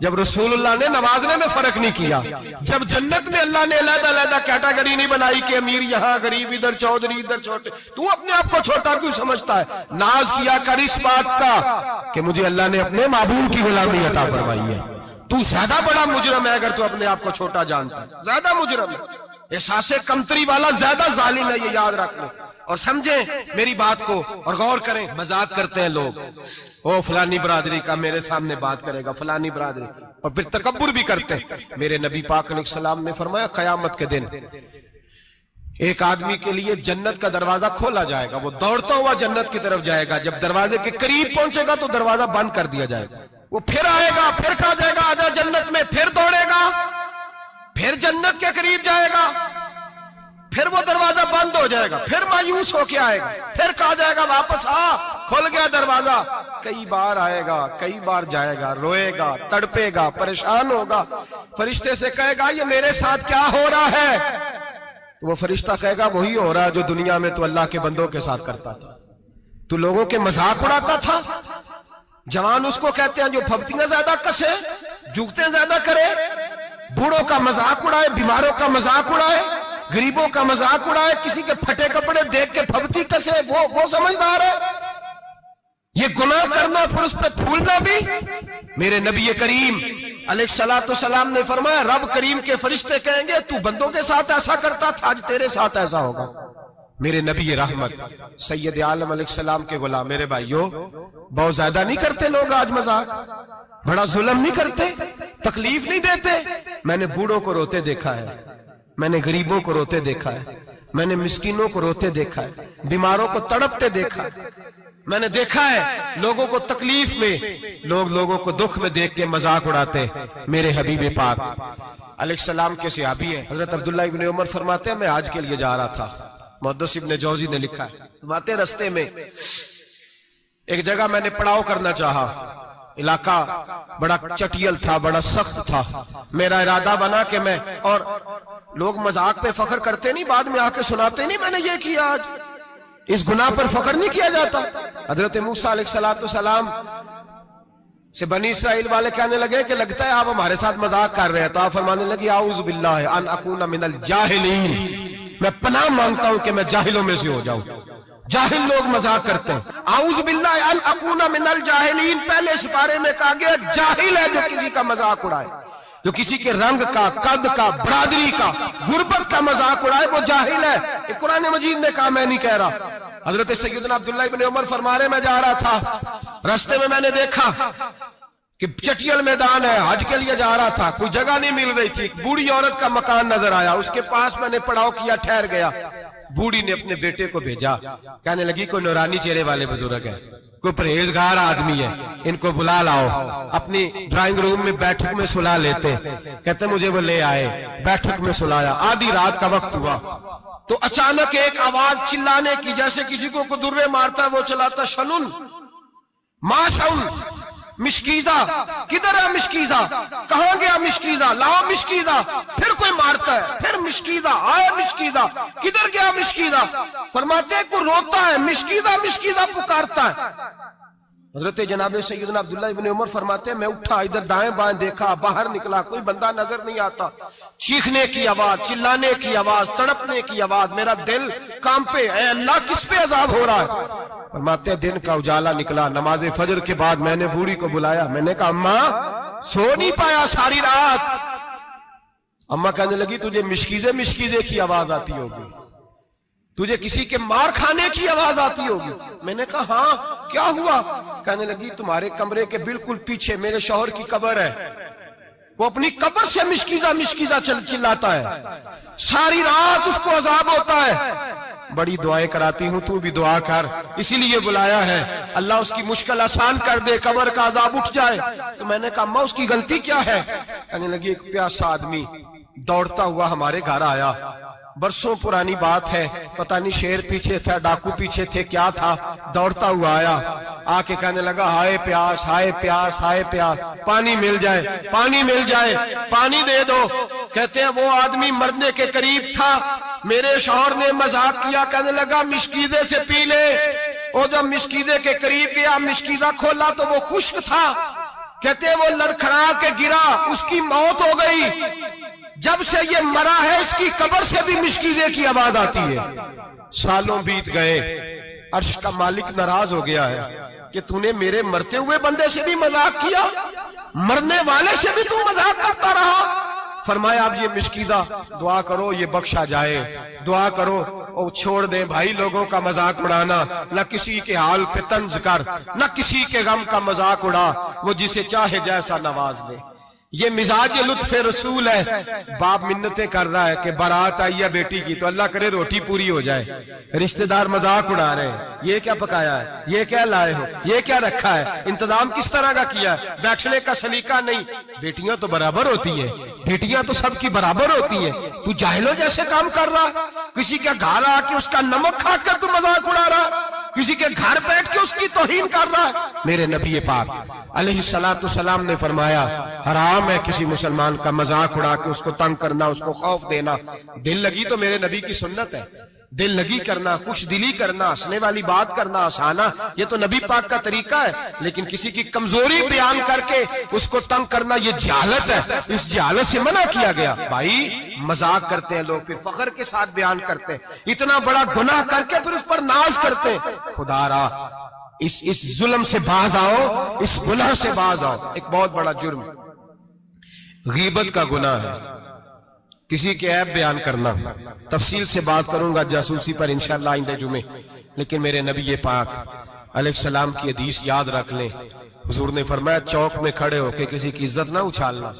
جب رسول اللہ نے نوازنے میں فرق نہیں کیا, جب جنت میں اللہ نے علیحدہ علیحدہ کیٹاگری نہیں بنائی کہ امیر یہاں, غریب ادھر, چودھری ادھر, چھوٹے, تو اپنے آپ کو چھوٹا کیوں سمجھتا ہے؟ ناز کیا کر اس بات کا کہ مجھے اللہ نے اپنے معبود کی غلامی عطا فرمائی ہے. تو زیادہ بڑا مجرم ہے اگر تو اپنے آپ کو چھوٹا جانتا ہے, زیادہ مجرم ہے. احساس کمتری والا زیادہ ظالم ہے, یہ یاد رکھ لو اور سمجھیں میری بات کو اور غور کریں. مذاق کرتے ہیں لوگ, او فلانی برادری کا میرے سامنے بات کرے گا, فلانی برادری, اور پھر تکبر بھی کرتے ہیں. میرے نبی پاک علیہ السلام نے فرمایا قیامت کے دن ایک آدمی کے لیے جنت کا دروازہ کھولا جائے گا, وہ دوڑتا ہوا جنت کی طرف جائے گا. جب دروازے کے قریب پہنچے گا تو دروازہ بند کر دیا جائے گا. وہ پھر آئے گا, پھر کہا جائے گا آجا جنت میں, پھر دوڑے گا, پھر جنت کے قریب جائے گا, پھر وہ دروازہ بند ہو جائے گا, پھر مایوس ہو کے آئے گا, پھر کہا جائے گا واپس آ, کھل گیا دروازہ. کئی بار آئے گا, کئی بار جائے گا, روئے گا, تڑپے گا, پریشان ہوگا. فرشتے سے کہے گا یہ میرے ساتھ کیا ہو رہا ہے؟ تو وہ فرشتہ کہے گا وہی ہو رہا ہے جو دنیا میں تو اللہ کے بندوں کے ساتھ کرتا تھا. تو لوگوں کے مذاق اڑاتا تھا. جوان اس کو کہتے ہیں جو پھپتیاں زیادہ کسے, جھکتے زیادہ کرے, بوڑھوں کا مذاق اڑائے, بیماروں کا مذاق اڑائے, غریبوں کا مذاق اڑائے, کسی کے پھٹے کپڑے دیکھ کے پھپتی کسے, وہ سمجھدار ہے. یہ گناہ کرنا پھر اس پہ پھولنا بھی. میرے نبی کریم علیہ الصلوۃ والسلام نے فرمایا رب کریم کے فرشتے کہیں گے تو بندوں کے ساتھ ایسا کرتا تھا, آج تیرے ساتھ ایسا ہوگا. میرے نبی رحمت سید عالم علیہ السلام کے غلام, میرے بھائیوں بہت زیادہ نہیں کرتے لوگ آج مذاق, بڑا ظلم نہیں کرتے, تکلیف نہیں دیتے. میں نے بوڑھوں کو روتے دیکھا ہے, میں نے غریبوں کو روتے دیکھا ہے, میں نے مسکینوں کو روتے دیکھا ہے, بیماروں کو تڑپتے دیکھا ہے. میں نے دیکھا ہے لوگوں کو تکلیف میں, لوگوں کو دکھ میں دیکھ کے مذاق اڑاتے. میرے حبیب پاک علیہ السلام کے صحابی ہیں حضرت عبداللہ ابن عمر فرماتے ہیں میں حج کے لیے جا رہا تھا. محدث ابن جوزی نے لکھا ہے فرماتے رستے میں ایک جگہ میں نے پڑاؤ کرنا چاہا, علاقہ بڑا چٹیل تھا, بڑا سخت تھا. میرا ارادہ بنا کہ میں, اور لوگ مذاق پہ فخر کرتے نہیں, بعد میں آ کے سناتے نہیں میں نے یہ کیا, آج اس گناہ پر فخر نہیں کیا جاتا. حضرت موسیٰ علیہ السلام سے بنی اسرائیل والے کہنے لگے کہ لگتا ہے آپ ہمارے ساتھ مذاق کر رہے ہیں، تو آپ فرمانے لگے اعوذ باللہ ان اکون من الجاہلین، میں پناہ مانگتا ہوں کہ میں جاہلوں میں سے ہو جاؤں۔ جاہل لوگ مذاق کرتے ہیں۔ اعوذ باللہ ان اکون من الجاہلین پہلے سپارے میں کہا گیا جاہل ہے جو کسی کا مذاق اڑائے، جو کسی کے رنگ کا، قد کا، برادری کا، غربت کا مذاق اڑائے وہ جاہل ہے۔ یہ قرآن مجید نے کہا، میں نہیں کہہ رہا۔ حضرت سیدنا عبداللہ ابن عمر فرما رہے میں جا رہا تھا، راستے میں نے دیکھا کہ چٹیل میدان ہے، حج کے لیے جا رہا تھا، کوئی جگہ نہیں مل رہی تھی، ایک بوڑھی عورت کا مکان نظر آیا، اس کے پاس میں نے پڑاؤ کیا، ٹھہر گیا۔ بوڑھی نے اپنے بیٹے کو بھیجا، کہنے لگی کوئی نورانی چہرے والے بزرگ ہیں، کوئی پرہیزگار آدمی ہے، ان کو بلا لاؤ، اپنی ڈرائنگ روم میں بیٹھک میں سلا لیتے۔ کہتے مجھے وہ لے آئے، بیٹھک میں سلایا، آدھی رات کا وقت ہوا تو اچانک ایک آواز چلانے کی، جیسے کسی کو درے مارتا ہے وہ چلاتا، شنن ما شن مشکیزہ، کدھر ہے مشکیزہ، کہاں گیا مشکیزہ، لاؤ مشکیزہ، پھر کوئی مارتا ہے، پھر مشکیزہ، آیا مشکیزہ، کدھر گیا مشکیزہ، فرماتے ہیں کوئی روتا ہے، مشکیزہ مشکیزہ پکارتا ہے۔ حضرت جناب سیدنا عبداللہ ابن عمر فرماتے ہیں میں اٹھا، ادھر دائیں بائیں دیکھا، باہر نکلا، کوئی بندہ نظر نہیں آتا، چیخنے کی آواز، چلانے کی آواز، تڑپنے کی آواز، میرا دل کانپے، اے اللہ کس پہ عذاب ہو رہا ہے۔ فرماتے ہیں دن کا اجالا نکلا، نماز فجر کے بعد میں نے بوڑھی کو بلایا، میں نے کہا اماں سو نہیں پایا ساری رات؟ اماں کہنے لگی تجھے مشکیزے مشکیزے کی آواز آتی ہوگی، تجھے کسی کے مار کھانے کی آواز آتی ہوگی۔ میں نے کہا ہاں کیا ہوا؟ کہنے لگی تمہارے کمرے کے بالکل پیچھے میرے شوہر کی قبر ہے، وہ اپنی قبر سے مشکیزہ مشکیزہ چلاتا ہے، ساری رات اس کو عذاب ہوتا ہے۔ بڑی دعائیں کراتی ہوں، تو بھی دعا کر، اسی لیے بلایا ہے، اللہ اس کی مشکل آسان کر دے، قبر کا عذاب اٹھ جائے۔ تو میں نے کہا اماں اس کی غلطی کیا ہے؟ کہنے لگی ایک پیاسا آدمی دوڑتا ہوا ہمارے گھر آیا، برسوں پرانی بات ہے، پتہ نہیں شیر پیچھے تھا، ڈاکو پیچھے تھے، کیا تھا، دوڑتا ہوا آیا، آ کے کہنے لگا ہائے پیاس، ہائے پیاس، ہائے پیاس، پانی مل جائے، پانی مل جائے، پانی دے دو۔ کہتے ہیں وہ آدمی مرنے کے قریب تھا، میرے شوہر نے مذاق کیا، کہنے لگا مشکیزے سے پی لے۔ وہ جب مشکیزے کے قریب گیا، مشکیزہ کھولا تو وہ خشک تھا، کہتے ہیں وہ لڑکھڑا کے گرا، اس کی موت ہو گئی۔ جب سے یہ مرا ہے اس کی قبر سے بھی مشکیزے کی آواز آتی ہے۔ سالوں بیت گئے، عرش کا مالک ناراض ہو گیا ہے کہ تو نے میرے مرتے ہوئے بندے سے بھی مذاق کیا، مرنے والے سے بھی تو مذاق کرتا رہا۔ فرمایا اب یہ مشکیزہ دعا کرو یہ بخشا جائے، دعا کرو اور چھوڑ دیں بھائی لوگوں کا مذاق اڑانا، نہ کسی کے حال پہ طنز کر، نہ کسی کے غم کا مذاق اڑا، وہ جسے چاہے جیسا نواز دے۔ یہ مزاج لطف رسول ہے۔ باپ منتیں کر رہا ہے کہ بارات آئی ہے بیٹی کی تو اللہ کرے روٹی پوری ہو جائے، رشتہ دار مذاق اڑا رہے ہیں، یہ کیا پکایا ہے، یہ کیا لائے ہو، یہ کیا رکھا ہے، انتظام کس طرح کا کیا ہے، بیٹھنے کا سلیقہ نہیں۔ بیٹیاں تو برابر ہوتی ہیں، بیٹیاں تو سب کی برابر ہوتی ہیں، تو جاہلوں جیسے کام کر رہا، کسی کا گھر آ کے اس کا نمک کھا کر تو مذاق اڑا رہا، کسی کے گھر بیٹھ کے اس کی توہین کر رہا ہے۔ میرے نبی پاک علیہ السلام نے فرمایا حرام ہے کسی مسلمان کا مذاق اڑا کے اس کو تنگ کرنا، اس کو خوف دینا۔ دل لگی تو میرے نبی کی سنت ہے، دل لگی کرنا، خوش دلی کرنا، ہنسنے والی بات کرنا، ہنسانا، یہ تو نبی پاک کا طریقہ ہے۔ لیکن کسی کی کمزوری بیان کر کے اس کو تنگ کرنا یہ جہالت ہے، اس جہالت سے منع کیا گیا۔ بھائی مذاق کرتے ہیں لوگ، پھر فخر کے ساتھ بیان کرتے ہیں، اتنا بڑا گناہ کر کے پھر اس پر ناز کرتے ہیں۔ خدا را اس ظلم سے باز آؤ، اس گناہ سے باز آؤ۔ ایک بہت بڑا جرم غیبت کا گناہ ہے، کسی کے عیب بیان کرنا۔ تفصیل سے بات کروں گا جاسوسی پر انشاءاللہ آئندہ جمعے، لیکن میرے نبی پاک علیہ السلام کی حدیث یاد رکھ لیں۔ حضور نے فرمایا چوک میں کھڑے ہو کے کسی کی عزت نہ اچھالنا۔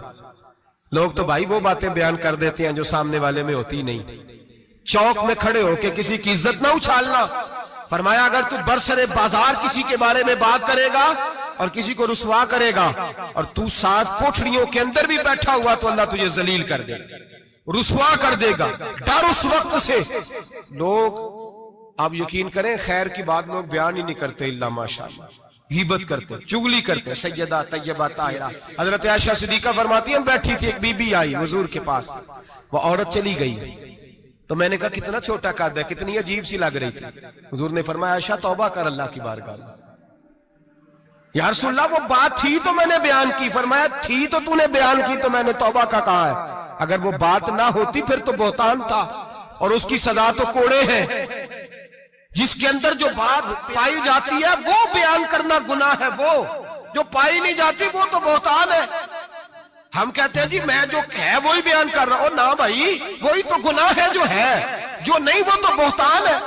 لوگ تو بھائی وہ باتیں بیان کر دیتے ہیں جو سامنے والے میں ہوتی نہیں۔ چوک میں کھڑے ہو کے کسی کی عزت نہ اچھالنا۔ فرمایا اگر تو برسر بازار کسی کے بارے میں بات کرے گا اور کسی کو رسوا کرے گا اور تو ساتھ کوٹھڑیوں کے اندر بھی بیٹھا ہوا تو اللہ تجھے ذلیل کر دے گا، رسوا کر دے گا۔ ڈر اس وقت سے لوگ، آپ یقین کریں خیر کی بات لوگ بیان ہی نہیں کرتے الا ماشاءاللہ، غیبت کرتے، چغلی کرتے۔ سیدہ طیبہ طاہرہ حضرت عائشہ صدیقہ فرماتی ہیں بیٹھی تھی، ایک بی بی آئی حضور کے پاس، وہ عورت چلی گئی تو میں نے کہا کتنا چھوٹا قد ہے، کتنی عجیب سی لگ رہی تھی۔ حضور نے فرمایا عائشہ توبہ کر اللہ کی بارگاہ میں، یا رسول اللہ وہ بات تھی تو میں نے بیان کی. فرمایا تھی تو تو نے بیان کی تو میں نے توبہ کا کہا ہے. اگر وہ بات نہ ہوتی پھر تو بہتان تھا اور اس کی سزا تو کوڑے ہیں. جس کے اندر جو بات پائی جاتی ہے وہ بیان کرنا گناہ ہے, وہ جو پائی نہیں جاتی وہ تو بہتان ہے. ہم کہتے ہیں جی میں جو ہے وہی بیان کر رہا ہوں. نہ بھائی, وہی تو گناہ ہے جو ہے, جو نہیں وہ تو بہتان ہے.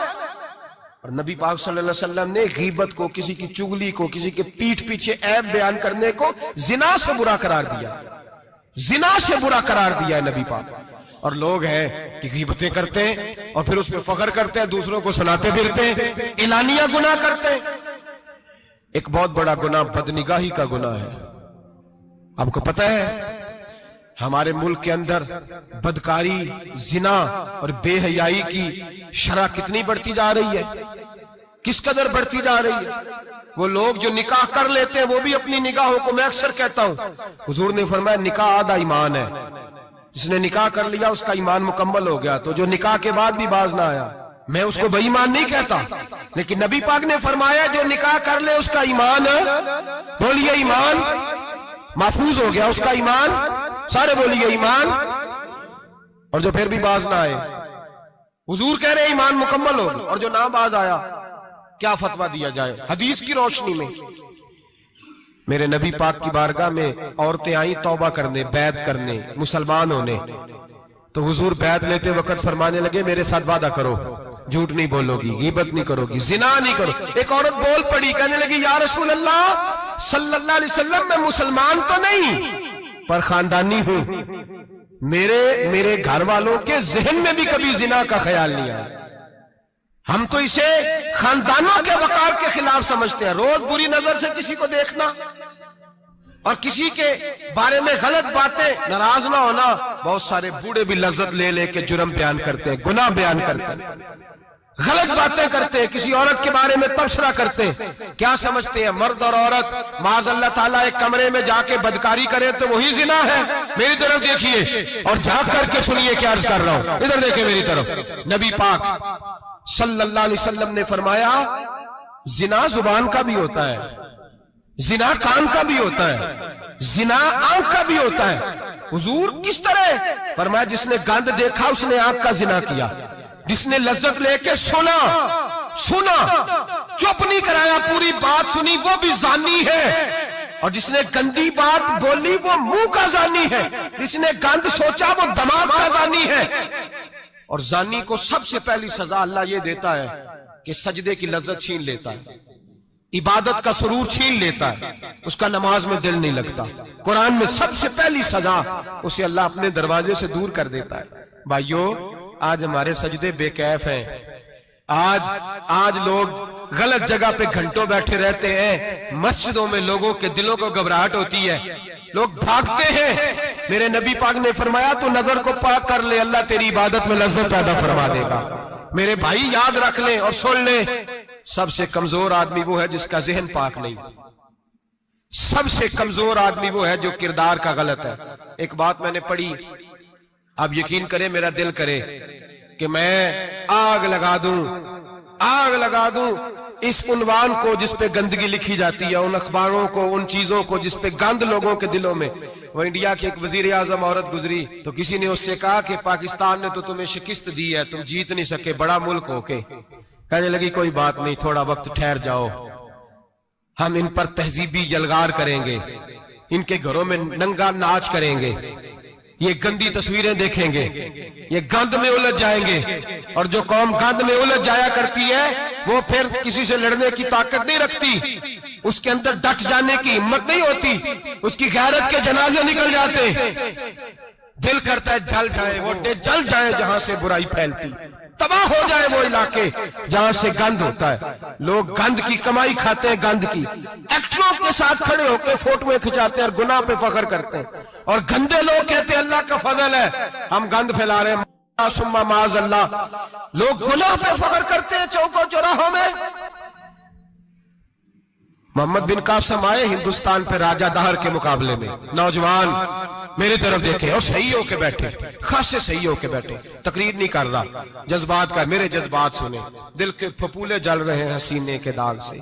اور نبی پاک صلی اللہ علیہ وسلم نے غیبت کو, کسی کی چغلی کو, کسی کے پیٹھ پیچھے عیب بیان کرنے کو زنا سے برا قرار دیا. زنا سے برا قرار دیا ہے نبی پاک. اور لوگ ہیں کہ غیبتیں کرتے ہیں اور پھر اس پہ فخر کرتے ہیں, دوسروں کو سناتے پھرتے ہیں, اعلانیہ گناہ کرتے ہیں. ایک بہت بڑا گناہ بدنگاہی کا گناہ ہے. آپ کو پتہ ہے ہمارے ملک کے اندر بدکاری, زنا اور بے حیائی کی شرح کتنی بڑھتی جا رہی ہے, کس قدر بڑھتی جا رہی ہے. وہ لوگ جو نکاح کر لیتے ہیں وہ بھی اپنی نگاہوں کو, میں اکثر کہتا ہوں, حضور نے فرمایا نکاح آدھا ایمان ہے. جس نے نکاح کر لیا اس کا ایمان مکمل ہو گیا. تو جو نکاح کے بعد بھی باز نہ آیا, میں اس کو بے ایمان نہیں کہتا, لیکن نبی پاک نے فرمایا جو نکاح کر لے اس کا ایمان, بولیے ایمان, محفوظ ہو گیا اس کا ایمان. سارے بولیے ایمان. اور جو پھر بھی باز نہ آئے, حضور کہہ رہے ایمان مکمل ہو گیا. اور جو نہ باز آیا کیا فتویٰ دیا جائے حدیث کی روشنی میں؟ میرے نبی پاک کی بارگاہ میں عورتیں آئیں توبہ کرنے, بیعت کرنے, مسلمان ہونے. تو حضور بیعت لیتے وقت فرمانے لگے میرے ساتھ وعدہ کرو, جھوٹ نہیں بولو گی, غیبت نہیں کرو گی, زنا نہیں کرو. ایک عورت بول پڑی, کہنے لگی یا رسول اللہ صلی اللہ علیہ وسلم میں مسلمان تو نہیں پر خاندانی ہوں, میرے گھر والوں کے ذہن میں بھی کبھی زنا کا خیال نہیں آیا. ہم تو اسے خاندانوں کے وقار کے خلاف سمجھتے ہیں. روز بری نظر سے کسی کو دیکھنا اور کسی کے بارے میں غلط باتیں, ناراض نہ ہونا. بہت سارے بوڑھے بھی لذت لے لے کے جرم بیان کرتے ہیں, گناہ بیان کرتے ہیں, غلط باتیں کرتے ہیں, کسی عورت کے بارے میں تبصرہ کرتے ہیں. کیا سمجھتے ہیں مرد اور عورت معاذ اللہ تعالیٰ ایک کمرے میں جا کے بدکاری کرے تو وہی زنا ہے؟ میری طرف دیکھیے اور جھانک کر کے سنیے کیا عرض کر رہا ہوں, ادھر دیکھیں میری طرف. نبی پاک صلی اللہ علیہ وسلم نے فرمایا زنا زبان کا بھی ہوتا ہے, زنا کان کا بھی ہوتا ہے, زنا آنکھ کا بھی ہوتا ہے. حضور کس طرح؟ فرمایا جس نے گند دیکھا اس نے آنکھ کا زنا کیا, جس نے لذت لے کے سنا, چپ نہیں کرایا, پوری بات سنی, وہ بھی زانی ہے. اور جس نے گندی بات بولی وہ منہ کا زانی ہے, جس نے گند سوچا وہ دماغ کا زانی ہے. اور زانی کو سب سے پہلی سزا اللہ یہ دیتا ہے کہ سجدے کی لذت چھین لیتا ہے, عبادت کا سرور چھین لیتا ہے, اس کا نماز میں دل نہیں لگتا. قرآن میں سب سے پہلی سزا اسے اللہ اپنے دروازے سے دور کر دیتا ہے. بھائیو آج ہمارے سجدے بے کیف ہیں, آج لوگ غلط جگہ پہ گھنٹوں بیٹھے رہتے ہیں. مسجدوں میں لوگوں کے دلوں کو گھبراہٹ ہوتی ہے, لوگ بھاگتے ہیں. میرے نبی پاک نے فرمایا تو نظر کو پاک کر لے, اللہ تیری عبادت میں لذت پیدا فرما دے گا. میرے بھائی یاد رکھ لیں اور سن لیں, سب سے کمزور آدمی وہ ہے جس کا ذہن پاک نہیں. سب سے کمزور آدمی وہ ہے جو کردار کا غلط ہے. ایک بات میں نے پڑھی, آپ یقین کریں میرا دل کرے کہ میں آگ لگا دوں اس عنوان کو جس پہ گندگی لکھی جاتی ہے, ان اخباروں کو, ان چیزوں کو جس پہ گند لوگوں کے دلوں میں. وہ انڈیا کی ایک وزیر اعظم عورت گزری تو کسی نے اس سے کہا کہ پاکستان نے تو تمہیں شکست دی ہے, تم جیت نہیں سکے بڑا ملک ہو کے. کہنے لگی کوئی بات نہیں, تھوڑا وقت ٹھہر جاؤ, ہم ان پر تہذیبی یلغار کریں گے, ان کے گھروں میں ننگا ناچ کریں گے, یہ گندی تصویریں دیکھیں گے, یہ گند میں الجھ جائیں گے. اور جو قوم گند میں الجھ جایا کرتی ہے وہ پھر کسی سے لڑنے کی طاقت نہیں رکھتی, اس کے اندر ڈٹ جانے کی ہمت نہیں ہوتی, اس کی غیرت کے جنازے نکل جاتے. دل کرتا ہے جل جائے, ووٹیں جل جائیں جہاں سے برائی پھیلتی, تباہ ہو جائے وہ علاقے جہاں سے گند ہوتا ہے. لوگ گند کی کمائی کھاتے ہیں, گند کی ایکٹروں کے ساتھ کھڑے ہو کے فوٹویں کھچاتے ہیں اور گناہ پہ فخر کرتے ہیں. اور گندے لوگ کہتے ہیں اللہ کا فضل ہے ہم گند پھیلا رہے ہیں, ثم معاذ اللہ. لوگ گناہ پہ فخر کرتے ہیں چوکوں چوراہوں میں. محمد بن قاسم آئے ہندوستان پہ راجہ دہر کے مقابلے میں, نوجوان میری طرف دیکھیں اور صحیح ہو کے بیٹھے, خاصے صحیح ہو کے بیٹھے, تقریر نہیں کر رہا, جذبات کا, میرے جذبات سنیں, دل کے پھپولے جل رہے ہیں سینے کے داغ سے.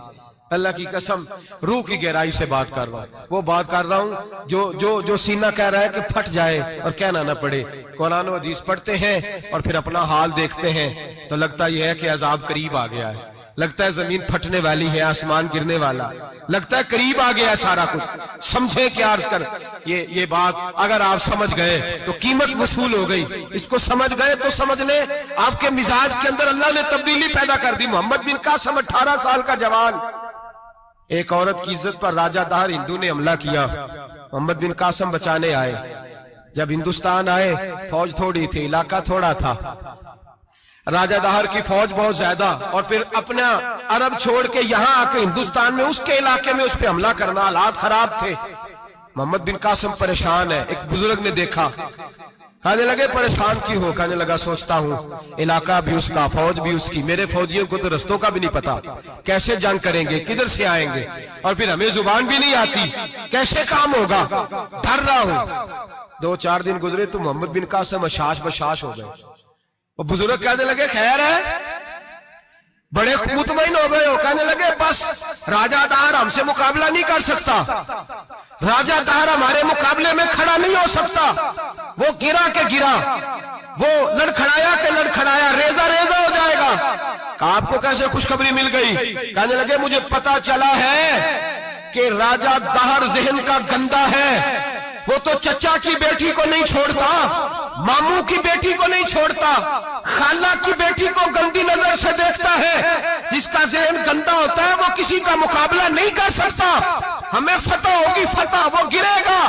اللہ کی قسم روح کی گہرائی سے بات کر رہا ہوں، وہ بات کر رہا ہوں جو سینہ کہہ رہا ہے کہ پھٹ جائے اور کہنا نہ پڑے۔ قرآن و حدیث پڑھتے ہیں اور پھر اپنا حال دیکھتے ہیں تو لگتا یہ ہے کہ عذاب قریب آ گیا ہے، لگتا ہے زمین پھٹنے والی ہے، آسمان گرنے والا، لگتا ہے قریب آ گیا ہے سارا کچھ۔ سمجھے کیا عرض کر یہ بات اگر آپ سمجھ گئے تو قیمت وصول ہو گئی، اس کو سمجھ گئے تو سمجھ لیں آپ کے مزاج کے اندر اللہ نے تبدیلی پیدا کر دی۔ محمد بن قاسم 18 سال کا جوان، ایک عورت کی عزت پر راجہ دہر ہندو نے حملہ کیا، محمد بن قاسم بچانے آئے۔ جب ہندوستان آئے فوج تھوڑی تھی، علاقہ تھوڑا تھا، راجہ دہر کی فوج بہت زیادہ، اور پھر اپنا عرب چھوڑ کے یہاں آ کے ہندوستان میں اس کے علاقے میں اس پہ حملہ کرنا، حالات خراب تھے۔ محمد بن قاسم پریشان ہے، ایک بزرگ نے دیکھا، کہنے لگے پریشان کی ہو؟ کہنے لگا سوچتا ہوں علاقہ بھی اس کا، فوج بھی اس کی، میرے فوجیوں کو تو رستوں کا بھی نہیں پتا، کیسے جنگ کریں گے، کدھر سے آئیں گے، اور پھر ہمیں زبان بھی نہیں آتی، کیسے کام ہوگا، ڈر رہا ہوں۔ 2-4 دن گزرے تو محمد بن قاسم اشاش بشاش ہو گئے۔ وہ بزرگ کہنے لگے خیر ہے؟ بڑے مطمئن ہو گئے ہو؟ کہنے لگے بس راجہ دہر ہم سے مقابلہ نہیں کر سکتا، راجہ دہر ہمارے مقابلے میں کھڑا نہیں ہو سکتا، وہ گرا کے گرا، وہ لڑکھڑایا کے لڑکھڑایا، ریزہ ریزہ ہو جائے گا۔ آپ کو کیسے خوشخبری مل گئی؟ کہنے لگے مجھے پتا چلا ہے کہ راجہ دہر ذہن کا گندا ہے، وہ تو چچا کی بیٹی کو نہیں چھوڑتا، ماموں کی بیٹی کو نہیں چھوڑتا، خالہ کی بیٹی کو گندی نظر سے دیکھتا ہے۔ جس کا ذہن گندا ہوتا ہے وہ کسی کا مقابلہ نہیں کر سکتا، ہمیں فتح ہوگی، فتح، وہ گرے گا۔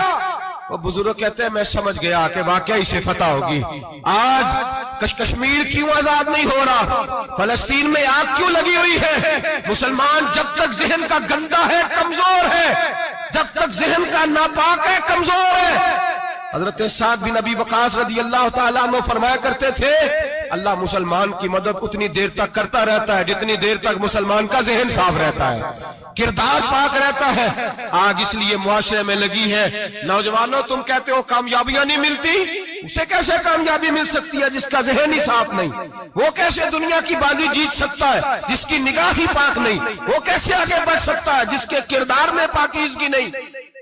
وہ بزرگ کہتے ہیں میں سمجھ گیا کہ واقعی سے فتح ہوگی۔ آج کشمیر کیوں آزاد نہیں ہو رہا، فلسطین میں آگ کیوں لگی ہوئی ہے؟ مسلمان جب تک ذہن کا گندا ہے کمزور ہے، جب تک ذہن کا ناپاک ہے کمزور ہے۔ حضرت سعد بن ابی وقاص رضی اللہ تعالیٰ عنہ فرمایا کرتے تھے اللہ مسلمان کی مدد اتنی دیر تک کرتا رہتا ہے جتنی دیر تک مسلمان کا ذہن صاف رہتا ہے، کردار پاک رہتا ہے۔ آگ اس لیے معاشرے میں لگی ہے، نوجوانوں تم کہتے ہو کامیابیاں نہیں ملتی، اسے کیسے کامیابی مل سکتی ہے جس کا ذہن ہی صاف نہیں؟ وہ کیسے دنیا کی بازی جیت سکتا ہے جس کی نگاہ ہی پاک نہیں؟ وہ کیسے آگے بڑھ سکتا ہے جس کے کردار میں پاکیزگی نہیں؟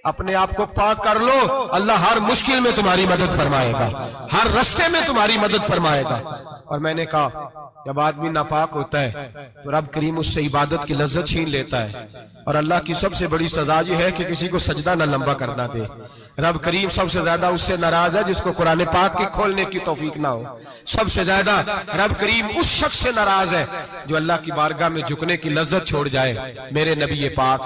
اپنے آپ کو پاک کر لو، اللہ ہر مشکل میں تمہاری مدد فرمائے گا، ہر رستے میں تمہاری مدد فرمائے گا۔ اور میں نے کہا جب آدمی ناپاک ہوتا ہے تو رب کریم اس سے عبادت کی لذت چھین لیتا ہے، اور اللہ کی سب سے بڑی سزا یہ ہے کہ کسی کو سجدہ نہ لمبا کرنا دے۔ رب کریم سب سے زیادہ اس سے ناراض ہے جس کو قرآن پاک کے کھولنے کی توفیق نہ ہو۔ سب سے زیادہ رب کریم اس شخص سے ناراض ہے جو اللہ کی بارگاہ میں جھکنے کی لذت چھوڑ جائے۔ میرے نبی پاک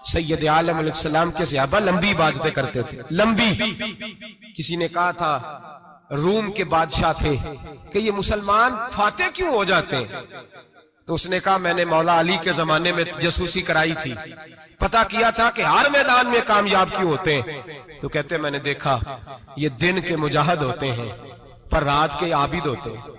سید عالم علیہ السلام کے صحابہ لمبی عبادتیں کرتے تھے، لمبی۔ کسی نے کہا تھا روم کے بادشاہ تھے کہ یہ مسلمان فاتح کیوں ہو جاتے ہیں؟ تو اس نے کہا میں نے مولا علی کے زمانے میں جاسوسی کرائی تھی، پتا کیا تھا کہ ہر میدان میں کامیاب کیوں ہوتے ہیں۔ تو کہتے میں نے دیکھا یہ دن کے مجاہد ہوتے ہیں پر رات کے عابد ہوتے ہیں،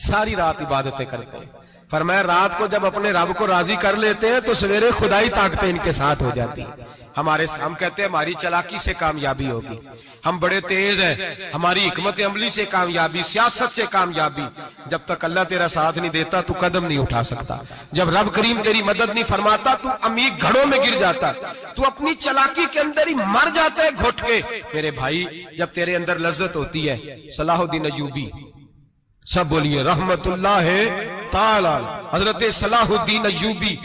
ساری رات عبادتیں کرتے ہیں۔ فرمایا رات کو جب اپنے رب کو راضی کر لیتے ہیں تو سویرے خدائی طاقتیں ان کے ساتھ ہو جاتی ہیں۔ ہم کہتے ہیں ہماری چلاکی سے کامیابی ہوگی، ہم بڑے تیز ہیں، ہماری حکمت عملی سے کامیابی، سیاست سے کامیابی۔ جب تک اللہ تیرا ساتھ نہیں دیتا تو قدم نہیں اٹھا سکتا، جب رب کریم تیری مدد نہیں فرماتا تو عمیق گھڑوں میں گر جاتا، تو اپنی چلاکی کے اندر ہی مر جاتا ہے گھٹ کے۔ میرے بھائی جب تیرے اندر لذت ہوتی ہے، صلاح الدین ایوبی، سب بولیے رحمت اللہ تعالی، حضرت صلاح الدین ایوبی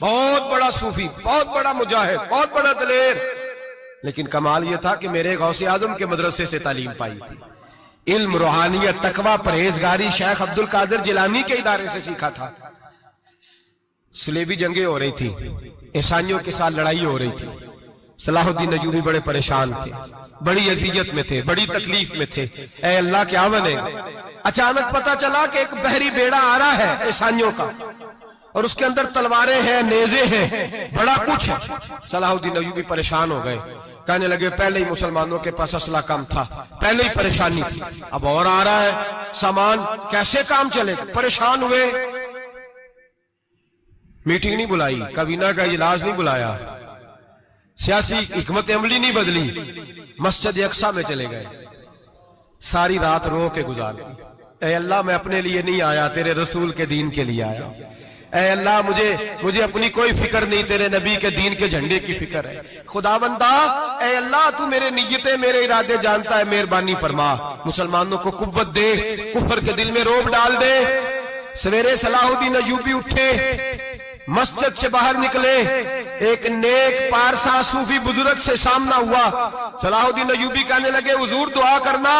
بہت بڑا صوفی، بہت بڑا مجاہد، بہت بڑا دلیر، لیکن کمال یہ تھا کہ میرے غوث اعظم کے مدرسے سے تعلیم پائی تھی، علم، روحانیت، تقوی، پرہیزگاری شیخ عبد القادر جیلانی کے ادارے سے سیکھا تھا۔ صلیبی جنگیں ہو رہی تھی، عیسائیوں کے ساتھ لڑائی ہو رہی تھی، صلاح الدین ایوبی بڑے پریشان تھے، بڑی اذیت میں تھے، بڑی تکلیف میں تھے۔ اے اللہ کیا بنے؟ اچانک پتا چلا کہ ایک بحری بیڑا آ رہا ہے عیسائیوں کا، اور اس کے اندر تلواریں ہیں، نیزے ہیں، بڑا کچھ ہے۔ صلاح الدین ایوبی پریشان ہو گئے، کہنے لگے پہلے ہی مسلمانوں کے پاس اسلحہ کم تھا، پہلے ہی پریشانی تھی، اب اور آ رہا ہے سامان، کیسے کام چلے؟ پریشان ہوئے، میٹنگ نہیں بلائی، کابینہ کا اجلاس نہیں بلایا، سیاسی حکمت عملی نہیں بدلی، مسجد اقصی میں چلے گئے، ساری رات رو کے گزار دی۔ اے اللہ میں اپنے لیے نہیں آیا، تیرے رسول کے دین کے لیے آیا۔ اے اللہ مجھے اپنی کوئی فکر نہیں، تیرے نبی کے دین کے جھنڈے کی فکر ہے۔ خداوندا اے اللہ تو میرے نیتیں میرے ارادے جانتا ہے، مہربانی فرما، مسلمانوں کو قوت دے، کفر کے دل میں رعب ڈال دے۔ سویرے صلاح الدین ایوبی اٹھے، مسجد سے باہر نکلے، ایک نیک پارسا صوفی بزرگ سے سامنا ہوا۔ صلاح الدین ایوبی کہنے لگے حضور دعا کرنا،